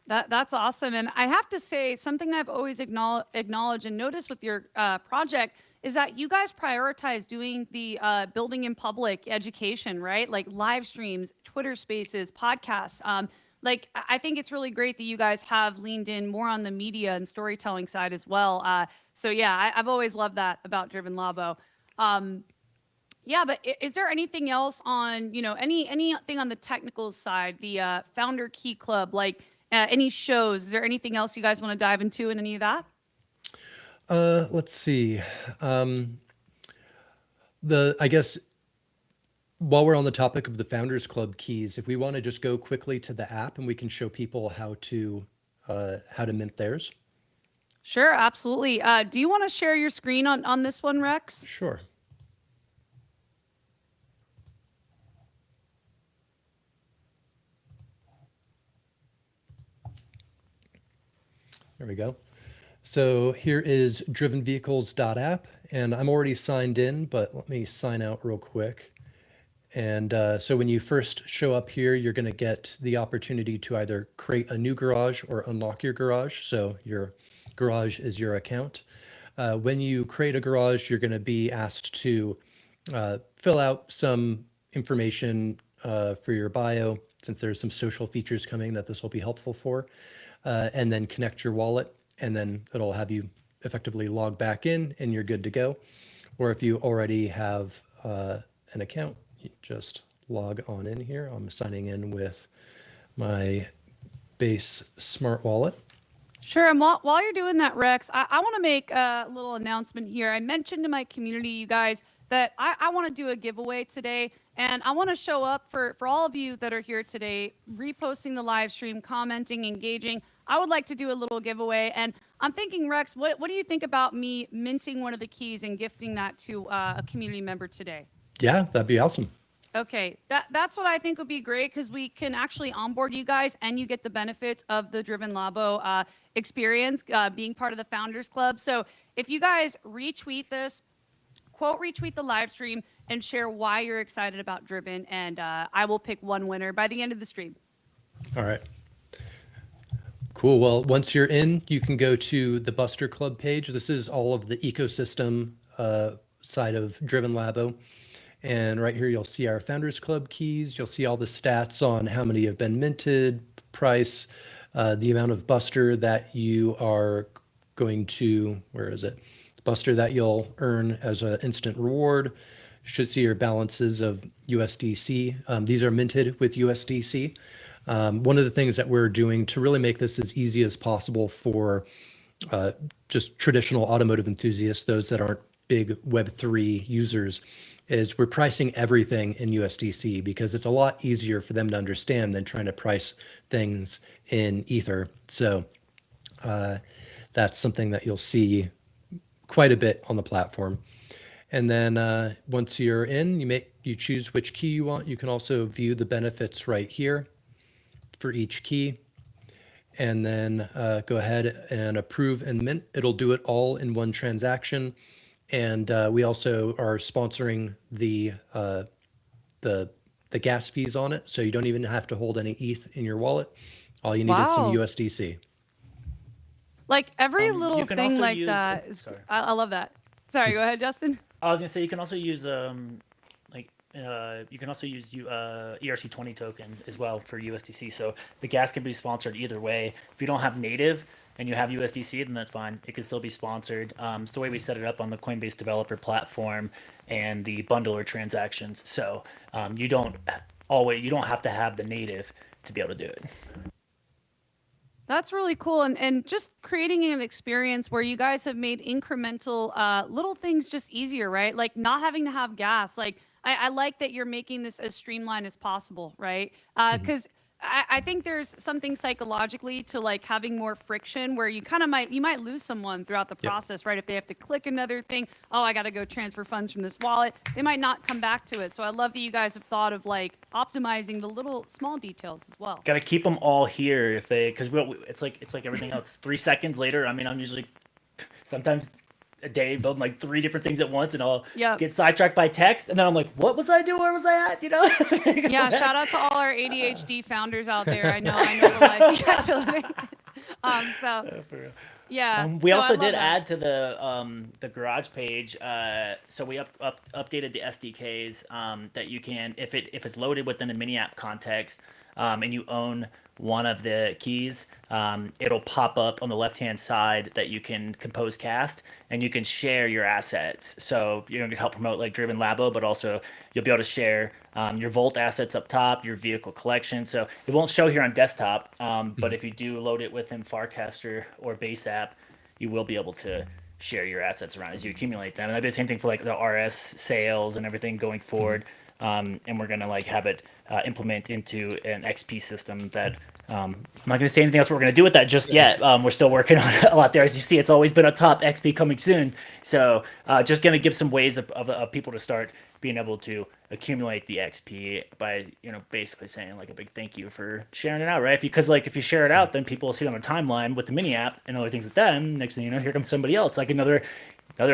That's awesome. And I have to say, something I've always acknowledged and noticed with your project is that you guys prioritize doing the building in public education, right? Like live streams, Twitter spaces, podcasts. I think it's really great that you guys have leaned in more on the media and storytelling side as well. So yeah, I've always loved that about Driven Labo. Yeah, but is there anything else on, anything on the technical side, the Founder Key Club, like any shows? Is there anything else you guys want to dive into in any of that? Let's see. I guess while we're on the topic of the Founders Club keys, if we want to just go quickly to the app and we can show people how to mint theirs. Sure, absolutely. Do you want to share your screen on this one, Rex? Sure. There we go. So here is drivenvehicles.app, and I'm already signed in, but let me sign out real quick. And so when you first show up here, you're going to get the opportunity to either create a new garage or unlock your garage. So your garage is your account. When you create a garage, you're going to be asked to fill out some information for your bio, since there's some social features coming that this will be helpful for, and then connect your wallet. And then it'll have you effectively log back in and you're good to go. Or if you already have an account, you just log on in here. I'm signing in with my base smart wallet. Sure. And while you're doing that, Rex, I want to make a little announcement here. I mentioned to my community, you guys, that I want to do a giveaway today. And I want to show up for all of you that are here today, reposting the live stream, commenting, engaging. I would like to do a little giveaway. And I'm thinking, Rex, what do you think about me minting one of the keys and gifting that to a community member today? Yeah, that'd be awesome. Okay, that's what I think would be great, because we can actually onboard you guys and you get the benefits of the Driven Labo experience, being part of the Founders Club. So if you guys retweet this, quote retweet the live stream, and share why you're excited about Driven, and I will pick one winner by the end of the stream. All right. Cool. Well, once you're in, you can go to the Buster Club page. This is all of the ecosystem side of Driven Labo. And right here, you'll see our Founders Club keys. You'll see all the stats on how many have been minted, price, the amount of Buster that you are going to, where is it? Buster that you'll earn as an instant reward. You should see your balances of USDC. These are minted with USDC. One of the things that we're doing to really make this as easy as possible for just traditional automotive enthusiasts, those that aren't big Web3 users, is we're pricing everything in USDC, because it's a lot easier for them to understand than trying to price things in Ether. So that's something that you'll see quite a bit on the platform. And then once you're in, you choose which key you want. You can also view the benefits right here for each key, and then go ahead and approve and mint. It'll do it all in one transaction. And we also are sponsoring the gas fees on it, so you don't even have to hold any ETH in your wallet. All you need is some Wow. USDC. Like every You little can thing also like use- that oh, is, sorry. I love that. Sorry, go ahead, Justin. I was gonna say you can also use you can also use ERC20 token as well for USDC. So the gas can be sponsored either way. If you don't have native and you have USDC, then that's fine. It can still be sponsored. It's the way we set it up on the Coinbase developer platform and the bundler transactions. So you don't have to have the native to be able to do it. That's really cool. And just creating an experience where you guys have made incremental little things just easier, right? Like not having to have gas. Like I like that you're making this as streamlined as possible, right? Because I think there's something psychologically to like having more friction where you kind of might lose someone throughout the process, right? If they have to click another thing, oh, I got to go transfer funds from this wallet, they might not come back to it. So I love that you guys have thought of like optimizing the little small details as well. Got to keep them all here because it's like everything else. 3 seconds later, I mean, I'm usually sometimes a day building like 3 different things at once, and I'll get sidetracked by text, and then I'm like, what was I doing? Where was I at? You know? Yeah, shout out to all our ADHD founders out there. I know the life you guys are living. For real. Yeah. We so also I love did that. add to the garage page. So we updated the SDKs that you can, if it's loaded within a mini app context, and you own one of the keys, it'll pop up on the left-hand side that you can compose cast, and you can share your assets. So you're going to help promote like Driven Labo, but also you'll be able to share your Volt assets up top, your vehicle collection. So it won't show here on desktop, but if you do load it within Farcaster or Base app, you will be able to share your assets around as you accumulate them. And that'd be the same thing for like the RS sales and everything going forward. And we're going to like have it implement into an XP system that I'm not going to say anything else what we're going to do with that just yet. We're still working on a lot there. As you see, it's always been up top, XP coming soon. So just going to give some ways of people to start being able to accumulate the XP by, basically saying like a big thank you for sharing it out, right? Because like if you share it out, then people will see it on a timeline with the mini app and other things like that. And next thing you know, here comes somebody else, like another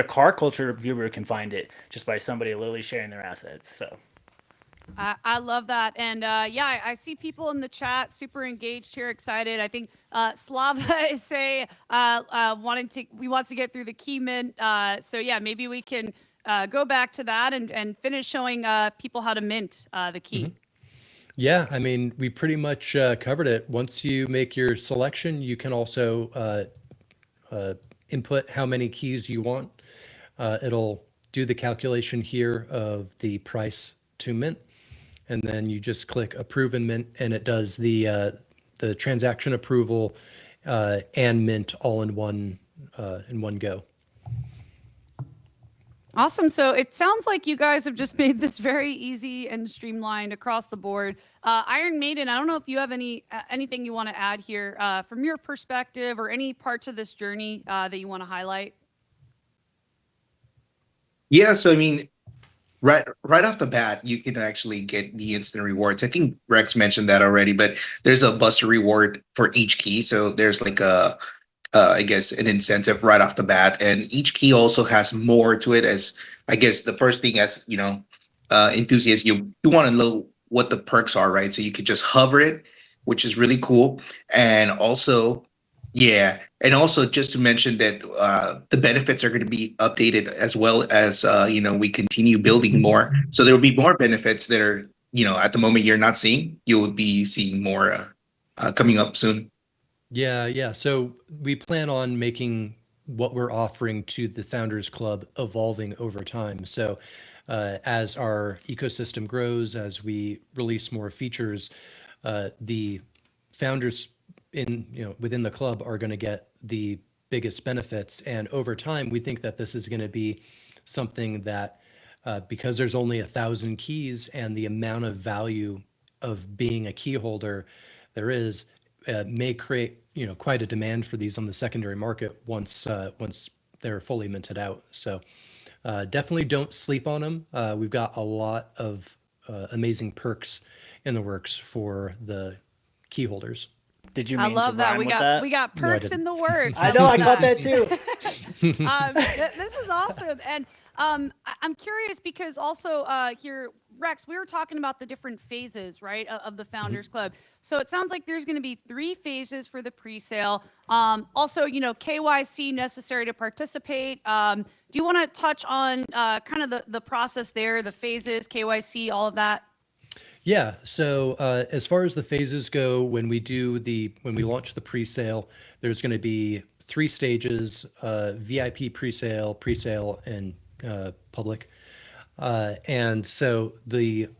car culture guru can find it just by somebody literally sharing their assets. So. I love that. And I see people in the chat super engaged here, excited. I think Slava is wants to get through the key mint. So yeah, maybe we can go back to that and finish showing people how to mint the key. Yeah, I mean, we pretty much covered it. Once you make your selection, you can also input how many keys you want. It'll do the calculation here of the price to mint. And then you just click approve and mint, and it does the transaction approval and mint all in one go. Awesome. So it sounds like you guys have just made this very easy and streamlined across the board. Iron Maiden, I don't know if you have anything you want to add here from your perspective, or any parts of this journey that you want to highlight. Yeah, so I mean, right off the bat, you can actually get the instant rewards. I think Rex mentioned that already, but there's a buster reward for each key. So there's like a I guess an incentive right off the bat, and each key also has more to it. As I guess the first thing, as you know, enthusiasts, you want to know what the perks are, right? So you could just hover it, which is really cool, and also, yeah, and also just to mention that the benefits are going to be updated as well as we continue building more. So there will be more benefits that are at the moment you're not seeing. You will be seeing more coming up soon. Yeah. So we plan on making what we're offering to the Founders Club evolving over time. So as our ecosystem grows, as we release more features, the founders within the club are going to get the biggest benefits. And over time, we think that this is going to be something that because there's only 1,000 keys and the amount of value of being a key holder there is, may create quite a demand for these on the secondary market once they're fully minted out. So definitely don't sleep on them. We've got a lot of amazing perks in the works for the key holders. Did you I mean love to that. rhyme with that? We got No, I perks in didn't. the works. I know, I love caught that too. This is awesome. And I'm curious because also here, Rex, we were talking about the different phases, right, of the Founders Club. So it sounds like there's going to be 3 phases for the pre-sale. Also, KYC necessary to participate. Do you want to touch on kind of the process there, the phases, KYC, all of that? Yeah. So as far as the phases go, when we launch the pre-sale, there's going to be 3 stages: VIP pre-sale, and public. And so the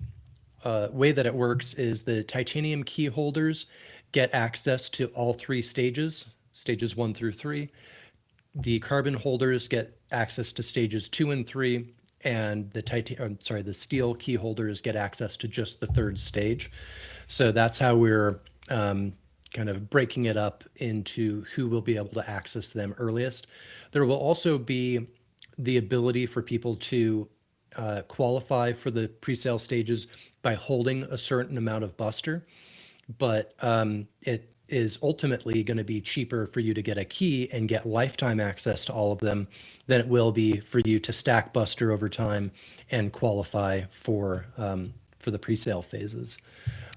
way that it works is the titanium key holders get access to all 3 stages 1 through 3. The carbon holders get access to stages 2 and 3. And the steel key holders get access to just the 3rd stage. So that's how we're kind of breaking it up into who will be able to access them earliest. There will also be the ability for people to qualify for the pre-sale stages by holding a certain amount of buster, but it is ultimately going to be cheaper for you to get a key and get lifetime access to all of them than it will be for you to stack buster over time and qualify for the pre-sale phases.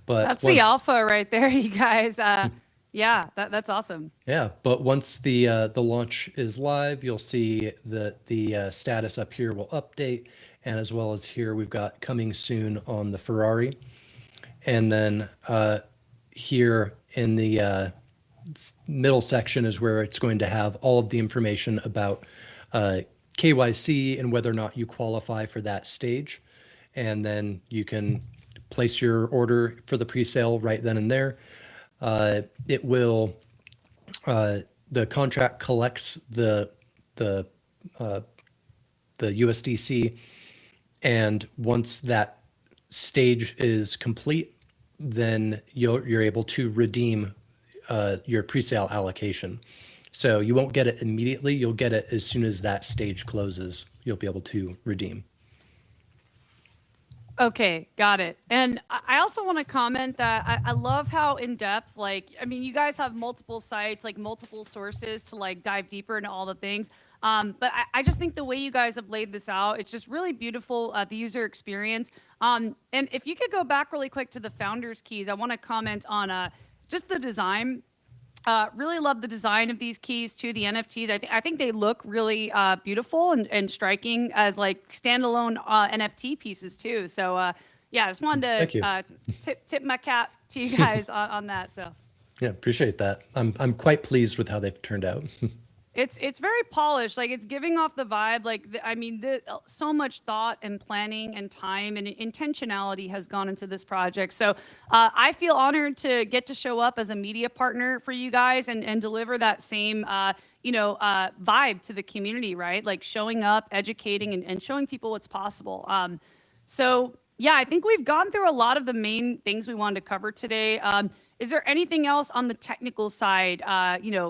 But That's the alpha right there, you guys. Yeah, that's awesome. Yeah, but once the launch is live, you'll see that the status up here will update, and as well as here we've got coming soon on the Ferrari, and then here in the middle section is where it's going to have all of the information about KYC and whether or not you qualify for that stage, and then you can place your order for the pre-sale right then and there. It will the contract collects the USDC, and once that stage is complete, then you're able to redeem your pre-sale allocation. So you won't get it immediately. You'll get it as soon as that stage closes. You'll be able to redeem. Okay, got it. And I also want to comment that I love how in depth, you guys have multiple sites, multiple sources to dive deeper into all the things. But I just think the way you guys have laid this out, it's just really beautiful, the user experience. And if you could go back really quick to the founders keys, I want to comment on just the design. Really love the design of these keys too, the NFTs. I think they look really beautiful and striking as standalone NFT pieces too. So yeah, I just wanted to tip my cap to you guys on that. So yeah, appreciate that. I'm quite pleased with how they've turned out. It's very polished. It's giving off the vibe. So much thought and planning and time and intentionality has gone into this project. So I feel honored to get to show up as a media partner for you guys and deliver that same, vibe to the community, right? Showing up, educating, and showing people what's possible. So yeah, I think we've gone through a lot of the main things we wanted to cover today. Is there anything else on the technical side,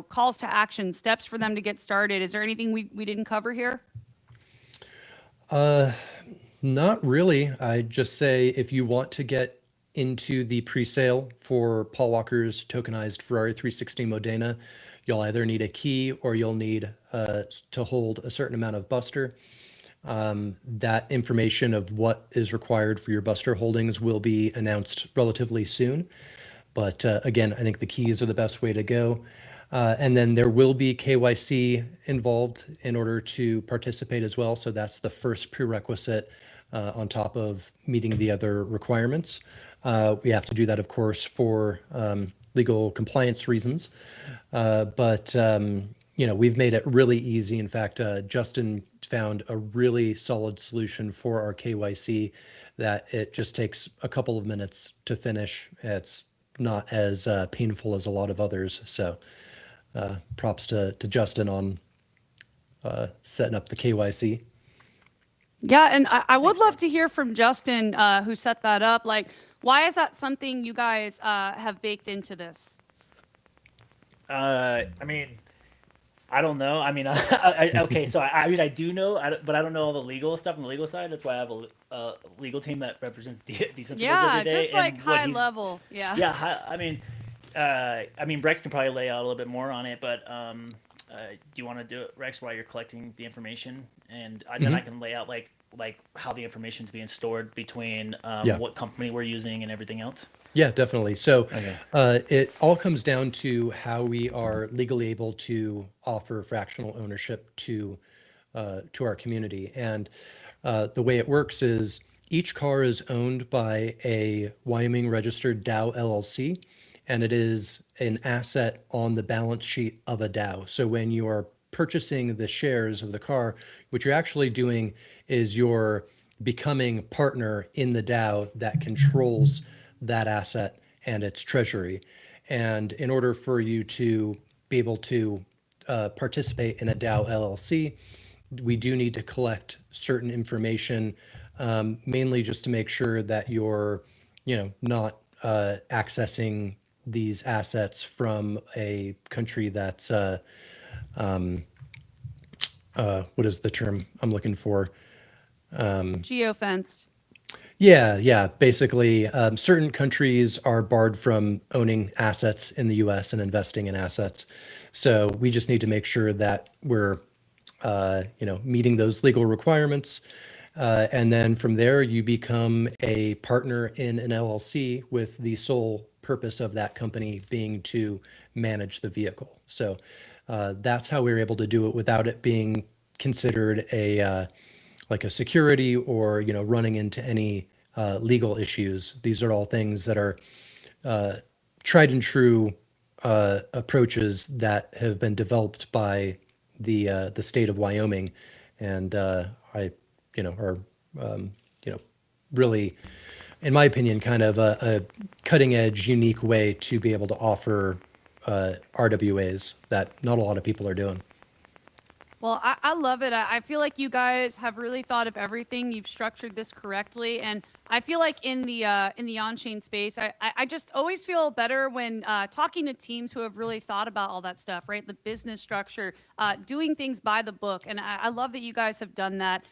calls to action, steps for them to get started? Is there anything we didn't cover here? Not really. I just say if you want to get into the pre-sale for Paul Walker's tokenized Ferrari 360 Modena, you'll either need a key or you'll need to hold a certain amount of Buster. That information of what is required for your Buster holdings will be announced relatively soon. But again, I think the keys are the best way to go. And then there will be KYC involved in order to participate as well. So that's the first prerequisite on top of meeting the other requirements. We have to do that, of course, for legal compliance reasons. But we've made it really easy. In fact, Justin found a really solid solution for our KYC that it just takes a couple of minutes to finish. It's not as painful as a lot of others. So props to Justin on setting up the KYC. Yeah, and I would love to hear from Justin, who set that up. Like, why is that something you guys have baked into this? I mean, I don't know. I mean, okay, so I do know, but I don't know all the legal stuff on the legal side. That's why I have a legal team that represents decentralized every day. Just like high level. Yeah. Yeah, I mean, Rex can probably lay out a little bit more on it, but do you want to do it, Rex, while you're collecting the information, and then I can lay out like how the information is being stored between what company we're using and everything else? Yeah, definitely. So it all comes down to how we are legally able to offer fractional ownership to our community. And the way it works is each car is owned by a Wyoming registered DAO LLC, and it is an asset on the balance sheet of a DAO. So when you are purchasing the shares of the car, what you're actually doing is you're becoming partner in the DAO that controls that asset and its treasury. And in order for you to be able to participate in a DAO LLC, we do need to collect certain information, mainly just to make sure that you're, not accessing these assets from a country that's, what is the term I'm looking for? Geofenced. Yeah. Basically, certain countries are barred from owning assets in the U.S. and investing in assets. So we just need to make sure that we're, meeting those legal requirements. And then from there, you become a partner in an LLC with the sole purpose of that company being to manage the vehicle. So that's how we were able to do it without it being considered like a security or running into any legal issues. These are all things that are tried and true approaches that have been developed by the state of Wyoming, and are really, in my opinion, kind of a cutting edge, unique way to be able to offer RWAs that not a lot of people are doing. Well, I love it. I feel like you guys have really thought of everything. You've structured this correctly, and I feel like in the on-chain space, I just always feel better when talking to teams who have really thought about all that stuff, right? The business structure, doing things by the book, and I love that you guys have done that.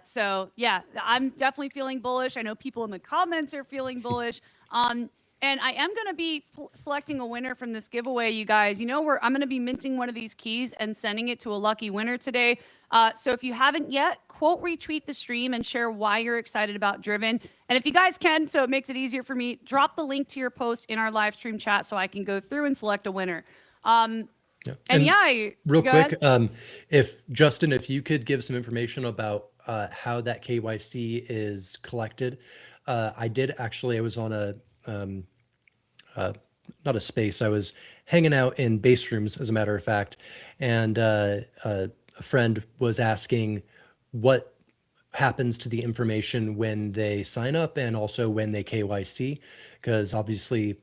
So yeah, I'm definitely feeling bullish. I know people in the comments are feeling bullish. And I am going to be selecting a winner from this giveaway, you guys. I'm going to be minting one of these keys and sending it to a lucky winner today. So if you haven't yet, quote retweet the stream and share why you're excited about Driven. And if you guys can, so it makes it easier for me, drop the link to your post in our live stream chat so I can go through and select a winner. Real quick, if you could give some information about how that KYC is collected. I was on a not a space. I was hanging out in base rooms, as a matter of fact, and a friend was asking what happens to the information when they sign up and also when they KYC, because obviously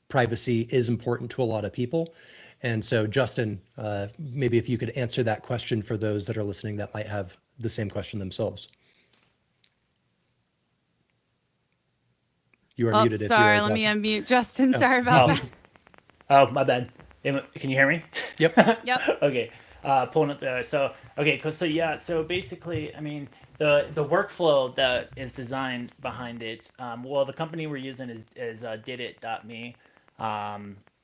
privacy is important to a lot of people. And so, Justin, maybe if you could answer that question for those that are listening that might have the same question themselves. You are muted. Sorry, let me unmute. Justin, sorry about that. Oh, my bad. Can you hear me? Yep. Yep. Okay. Pulling up there. So basically, I mean, the workflow that is designed behind it. Well, the company we're using is didit.me.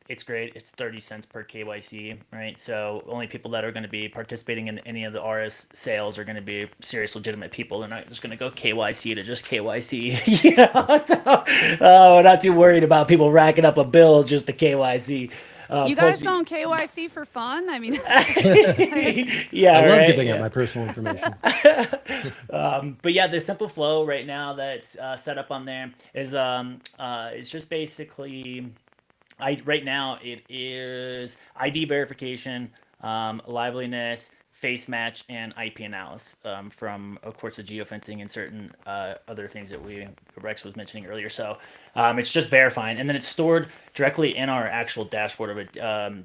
It's great. It's 30 cents per KYC, right? So only people that are going to be participating in any of the RS sales are going to be serious, legitimate people. They're not just going to go KYC to just KYC, you know. So we're not too worried about people racking up a bill just to KYC. You guys don't KYC for fun? I mean, yeah, I love right? giving Yeah. out my personal information. But yeah, the simple flow right now that's set up on there is it's just basically right now it is ID verification, liveliness, face match, and IP analysis from, of course, the geofencing and certain other things that Rex was mentioning earlier. So it's just verifying, and then it's stored directly in our actual dashboard of a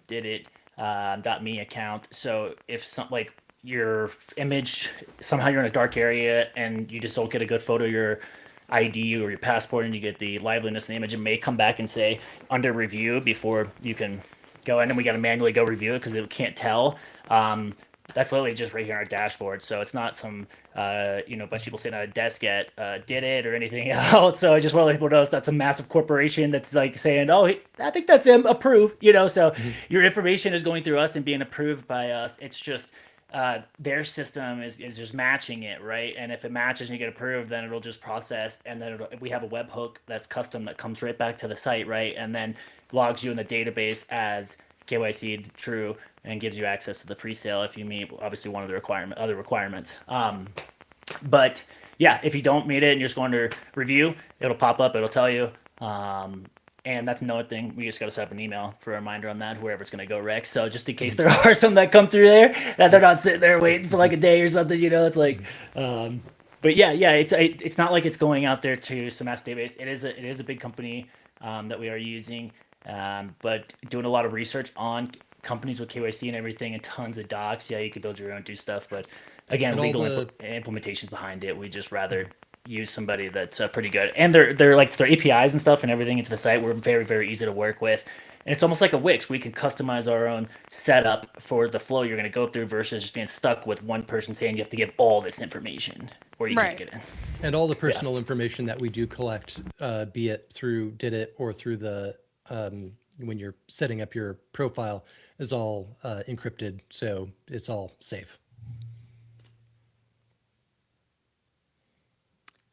didit.me account. So if some like your image somehow you're in a dark area and you just don't get a good photo of your ID or your passport and you get the liveliness in the image, it may come back and say under review before you can go in, and we got to manually go review it because it can't tell. That's literally just right here on our dashboard. So it's not some, bunch of people sitting at a desk at did it or anything else. So I just want to let people know it's not some massive corporation that's like saying, oh, I think that's him approved, So your information is going through us and being approved by us. It's just their system is just matching it, right? And if it matches and you get approved, then it'll just process, and then we have a webhook that's custom that comes right back to the site, right? And then logs you in the database as KYC true and gives you access to the pre-sale if you meet obviously one of the other requirements. But yeah, if you don't meet it and you're just going to review, it'll pop up, it'll tell you. And that's another thing. We just got to set up an email for a reminder on that, wherever it's going to go, Rex. So just in case there are some that come through there, that they're not sitting there waiting for like a day or something, it's like, but yeah, it's not like it's going out there to some mass database. It is a big company that we are using, but doing a lot of research on companies with KYC and everything and tons of docs. Yeah, you could build your own, do stuff, but again, And legal implementations behind it. We just rather use somebody that's pretty good, and they're like their APIs and stuff and everything into the site were very, very easy to work with, and it's almost like a Wix. We can customize our own setup for the flow you're going to go through versus just being stuck with one person saying you have to give all this information or you can't get in. And all the personal information that we do collect, be it through Didit or through the when you're setting up your profile, is all encrypted, so it's all safe.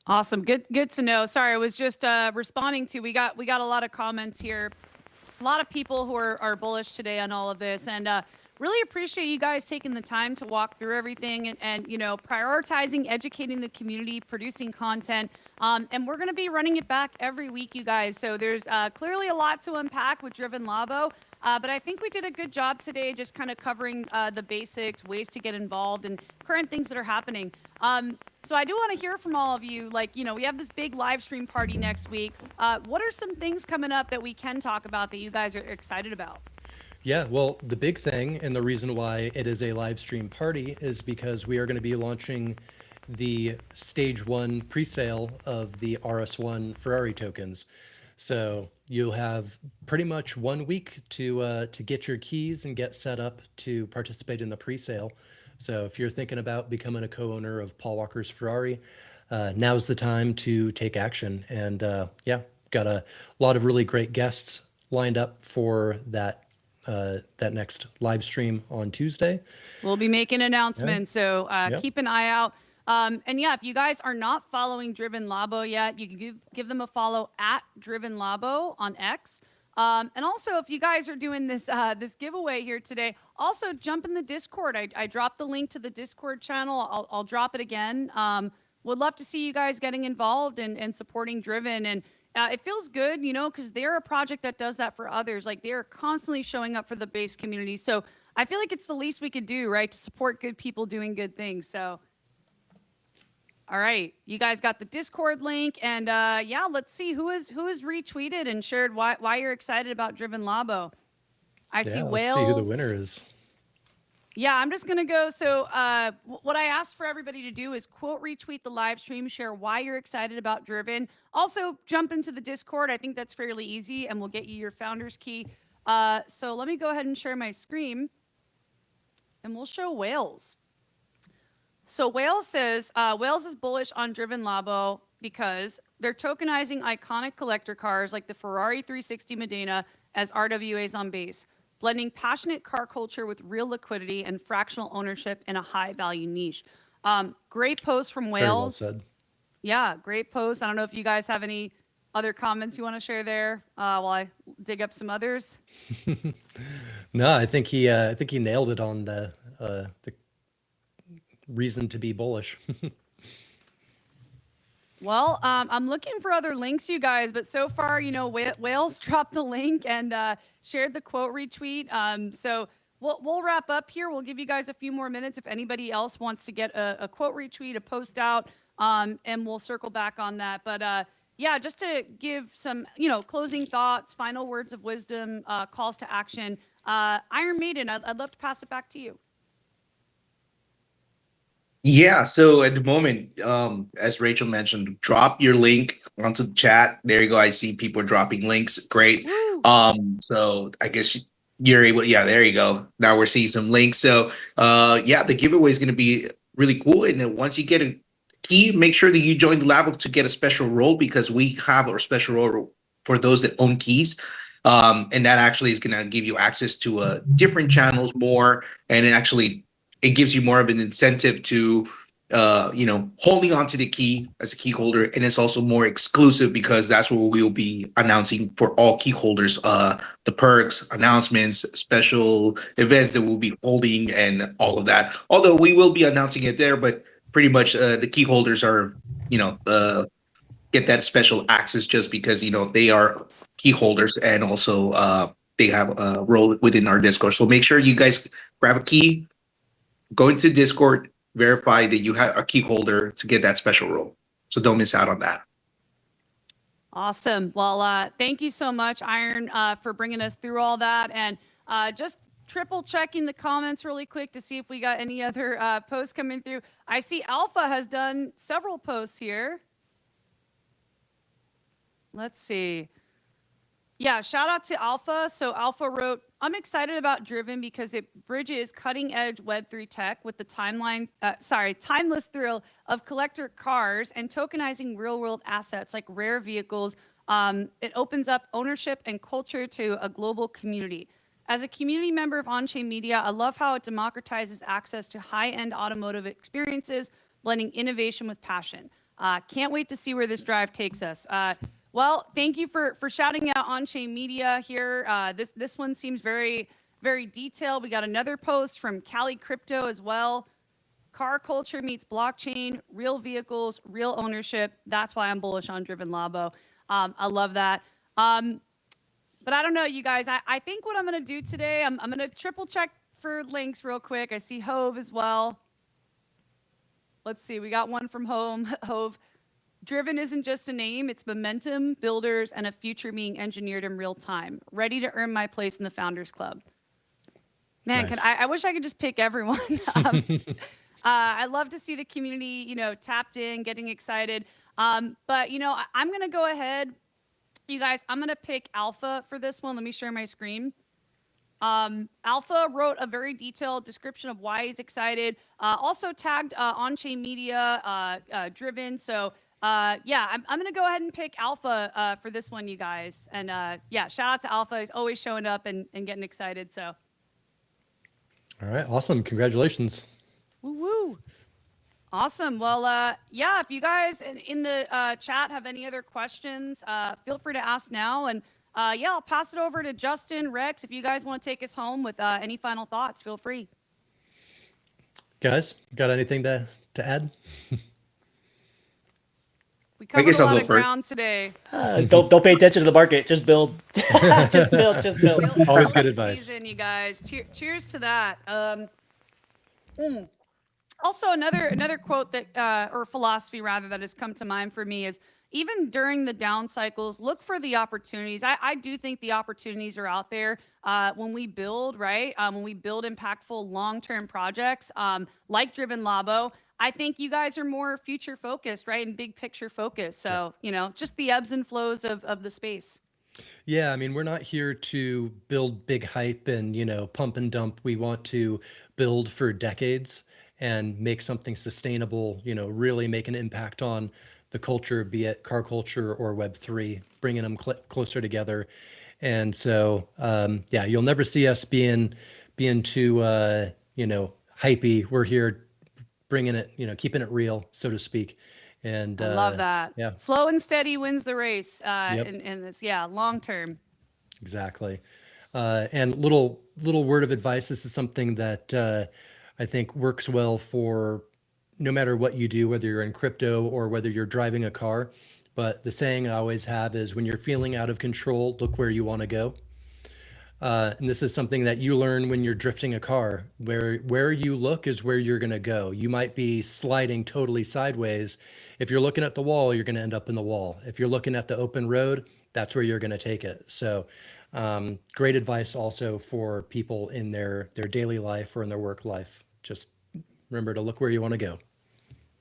Awesome. Good to know. Sorry, I was just responding to, we got a lot of comments here. A lot of people who are bullish today on all of this, and really appreciate you guys taking the time to walk through everything and prioritizing, educating the community, producing content. And we're going to be running it back every week, you guys. So there's clearly a lot to unpack with Driven Labo. But I think we did a good job today just kind of covering the basics, ways to get involved, and current things that are happening. So I do want to hear from all of you. We have this big live stream party next week. What are some things coming up that we can talk about that you guys are excited about? Yeah, well, the big thing and the reason why it is a live stream party is because we are going to be launching the stage 1 pre-sale of the RS1 Ferrari tokens. So you'll have pretty much 1 week to get your keys and get set up to participate in the pre-sale. So if you're thinking about becoming a co-owner of Paul Walker's Ferrari, now's the time to take action. And got a lot of really great guests lined up for that next live stream on Tuesday. We'll be making announcements, so keep an eye out. And yeah, if you guys are not following Driven Labo yet, you can give them a follow at Driven Labo on X. And also, if you guys are doing this this giveaway here today, also jump in the Discord. I dropped the link to the Discord channel. I'll drop it again. Would love to see you guys getting involved and supporting Driven. And it feels good, because they're a project that does that for others. Like, they're constantly showing up for the base community. So I feel like it's the least we could do, right, to support good people doing good things. So, all right, you guys got the Discord link, and let's see who is retweeted and shared why you're excited about Driven Labo. I see Wales. Let's see who the winner is. Yeah, I'm just going to go. So what I asked for everybody to do is quote retweet the live stream, share why you're excited about Driven. Also, jump into the Discord. I think that's fairly easy, and we'll get you your founder's key. So let me go ahead and share my screen, and we'll show Wales. So Wales says Wales is bullish on Driven Labo because they're tokenizing iconic collector cars like the Ferrari 360 Modena as RWAs on base, blending passionate car culture with real liquidity and fractional ownership in a high value niche. Great post from Very well Wales. said. Yeah, great post. I don't know if you guys have any other comments you want to share there while I dig up some others. No, I think he nailed it on the reason to be bullish. Well, I'm looking for other links, you guys, but so far, you know, Wales dropped the link and shared the quote retweet. So we'll wrap up here. We'll give you guys a few more minutes if anybody else wants to get a quote retweet, a post out, and we'll circle back on that. But yeah, just to give some, you know, closing thoughts, final words of wisdom, calls to action. Iron Maiden, I'd love to pass it back to you. Yeah, so at the moment, as Rachel mentioned, drop your link onto the chat. There you go. I see people dropping links. Great. So I guess you're able. Yeah, there you go. Now we're seeing some links. So yeah, the giveaway is going to be really cool. And then once you get a key, make sure that you join the Labo to get a special role, because we have our special role for those that own keys. And that actually is going to give you access to different channels more, and it gives you more of an incentive to, you know, holding on to the key as a key holder. And it's also more exclusive because that's what we'll be announcing for all key holders, the perks, announcements, special events that we'll be holding and all of that. Although we will be announcing it there, but pretty much the key holders are, you know, get that special access just because, you know, they are key holders, and also they have a role within our Discord. So make sure you guys grab a key, go into Discord, verify that you have a key holder to get that special role. So don't miss out on that. Awesome. Well, thank you so much, Iron, for bringing us through all that. And just triple checking the comments really quick to see if we got any other posts coming through. I see Alpha has done several posts here. Let's see. Yeah, shout out to Alpha. So Alpha wrote, I'm excited about Driven because it bridges cutting edge Web3 tech with the timeless thrill of collector cars and tokenizing real world assets like rare vehicles. It opens up ownership and culture to a global community. As a community member of On-Chain Media, I love how it democratizes access to high-end automotive experiences, blending innovation with passion. Can't wait to see where this drive takes us. Well, thank you for shouting out On-Chain Media here. This one seems very, very detailed. We got another post from Cali Crypto as well. Car culture meets blockchain, real vehicles, real ownership. That's why I'm bullish on Driven Labo. I love that. But I don't know, you guys. I think what I'm going to do today, I'm going to triple check for links real quick. I see Hove as well. Let's see. We got one from Hove. Driven isn't just a name, it's momentum, builders, and a future being engineered in real time. Ready to earn my place in the Founders Club. Man, Nice. I wish I could just pick everyone. I love to see the community, you know, tapped in, getting excited. But, you know, I'm going to go ahead. You guys, I'm going to pick Alpha for this one. Let me share my screen. Alpha wrote a very detailed description of why he's excited. Also tagged On-Chain Media, Driven. So, yeah, I'm going to go ahead and pick Alpha for this one, you guys. And yeah, shout out to Alpha. He's always showing up and getting excited. So, All right, awesome. Congratulations. woo woo. Awesome. Well, yeah, if you guys in the chat have any other questions, feel free to ask now. And yeah, I'll pass it over to Justin, Rex. If you guys want to take us home with any final thoughts, feel free. Guys, got anything to add? We covered a lot of ground today. Don't pay attention to the market. Just build. Just build. Always good advice. Season, you guys. Cheers to that. Also, another quote that, or philosophy rather, that has come to mind for me is, even during the down cycles, look for the opportunities. I do think the opportunities are out there when we build, right? When we build impactful long-term projects like Driven Labo. I think you guys are more future focused, right? And big picture focused. So, you know, just the ebbs and flows of the space. Yeah, I mean, we're not here to build big hype and, you know, pump and dump. We want to build for decades. and make something sustainable, really make an impact on the culture, be it car culture or Web3, bringing them closer together. And so, yeah, you'll never see us being too, hypey. We're here bringing it, keeping it real, so to speak. And I love that. Yeah. Slow and steady wins the race Yep. in this. Yeah, long term. Exactly. And little word of advice. This is something that I think works well for no matter what you do, whether you're in crypto or whether you're driving a car. But the saying I always have is, when you're feeling out of control, look where you want to go. And this is something that you learn when you're drifting a car. Where you look is where you're going to go. You might be sliding totally sideways. If you're looking at the wall, you're going to end up in the wall. If you're looking at the open road, that's where you're going to take it. So great advice also for people in their daily life or in their work life. Just remember to look where you want to go.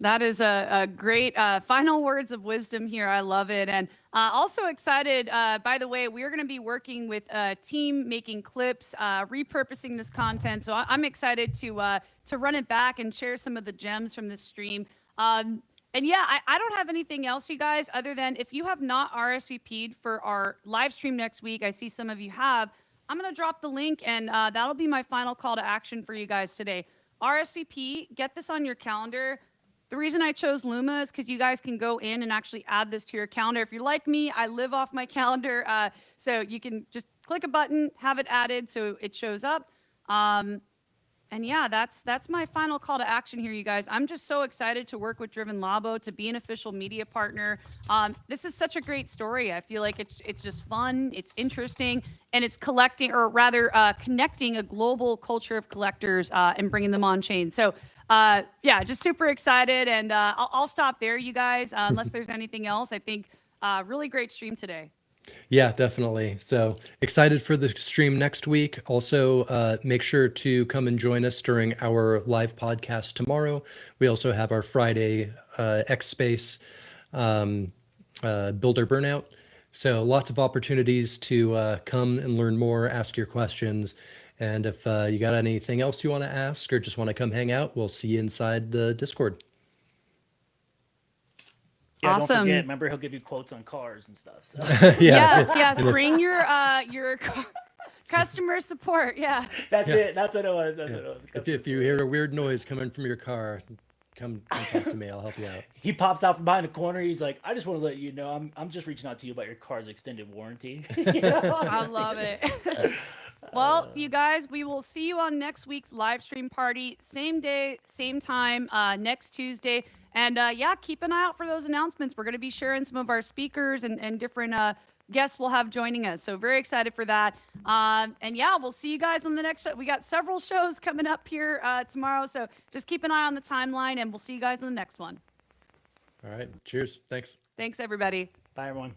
That is a great final words of wisdom here. I love it. And also excited, by the way, we're going to be working with a team making clips, repurposing this content. So I'm excited to run it back and share some of the gems from this stream. And yeah, I don't have anything else, you guys, other than if you have not RSVP'd for our live stream next week, I see some of you have, I'm going to drop the link, and that'll be my final call to action for you guys today. RSVP, get this on your calendar. The reason I chose Luma is because you guys can go in and actually add this to your calendar. If you're like me, I live off my calendar. So you can just click a button, have it added so it shows up. And yeah, that's my final call to action here, you guys. I'm just so excited to work with Driven Labo, to be an official media partner. This is such a great story. I feel like it's just fun, it's interesting, and it's collecting, or rather connecting a global culture of collectors and bringing them on chain. So yeah, just super excited, and I'll stop there, you guys, unless there's anything else. I think really great stream today. Yeah, definitely. So excited for the stream next week. Also, make sure to come and join us during our live podcast tomorrow. We also have our Friday X Space Builder Burnout. So lots of opportunities to come and learn more, ask your questions. And if you got anything else you want to ask or just want to come hang out, we'll see you inside the Discord. Yeah, Awesome. Don't forget, remember, he'll give you quotes on cars and stuff. So. Yeah. Yes. Bring your customer support. Yeah. That's it. That's what it was. That's what it was. If you hear a weird noise coming from your car, come talk to me. I'll help you out. He pops out from behind the corner. He's like, I just want to let you know, I'm just reaching out to you about your car's extended warranty. I love it. Well, you guys, we will see you on next week's live stream party. Same day, same time, next Tuesday. And yeah, keep an eye out for those announcements. We're going to be sharing some of our speakers and different guests we'll have joining us. So very excited for that. And yeah, we'll see you guys on the next show. We got several shows coming up here tomorrow. So just keep an eye on the timeline, and we'll see you guys on the next one. All right. Cheers. Thanks. Thanks, everybody. Bye, everyone.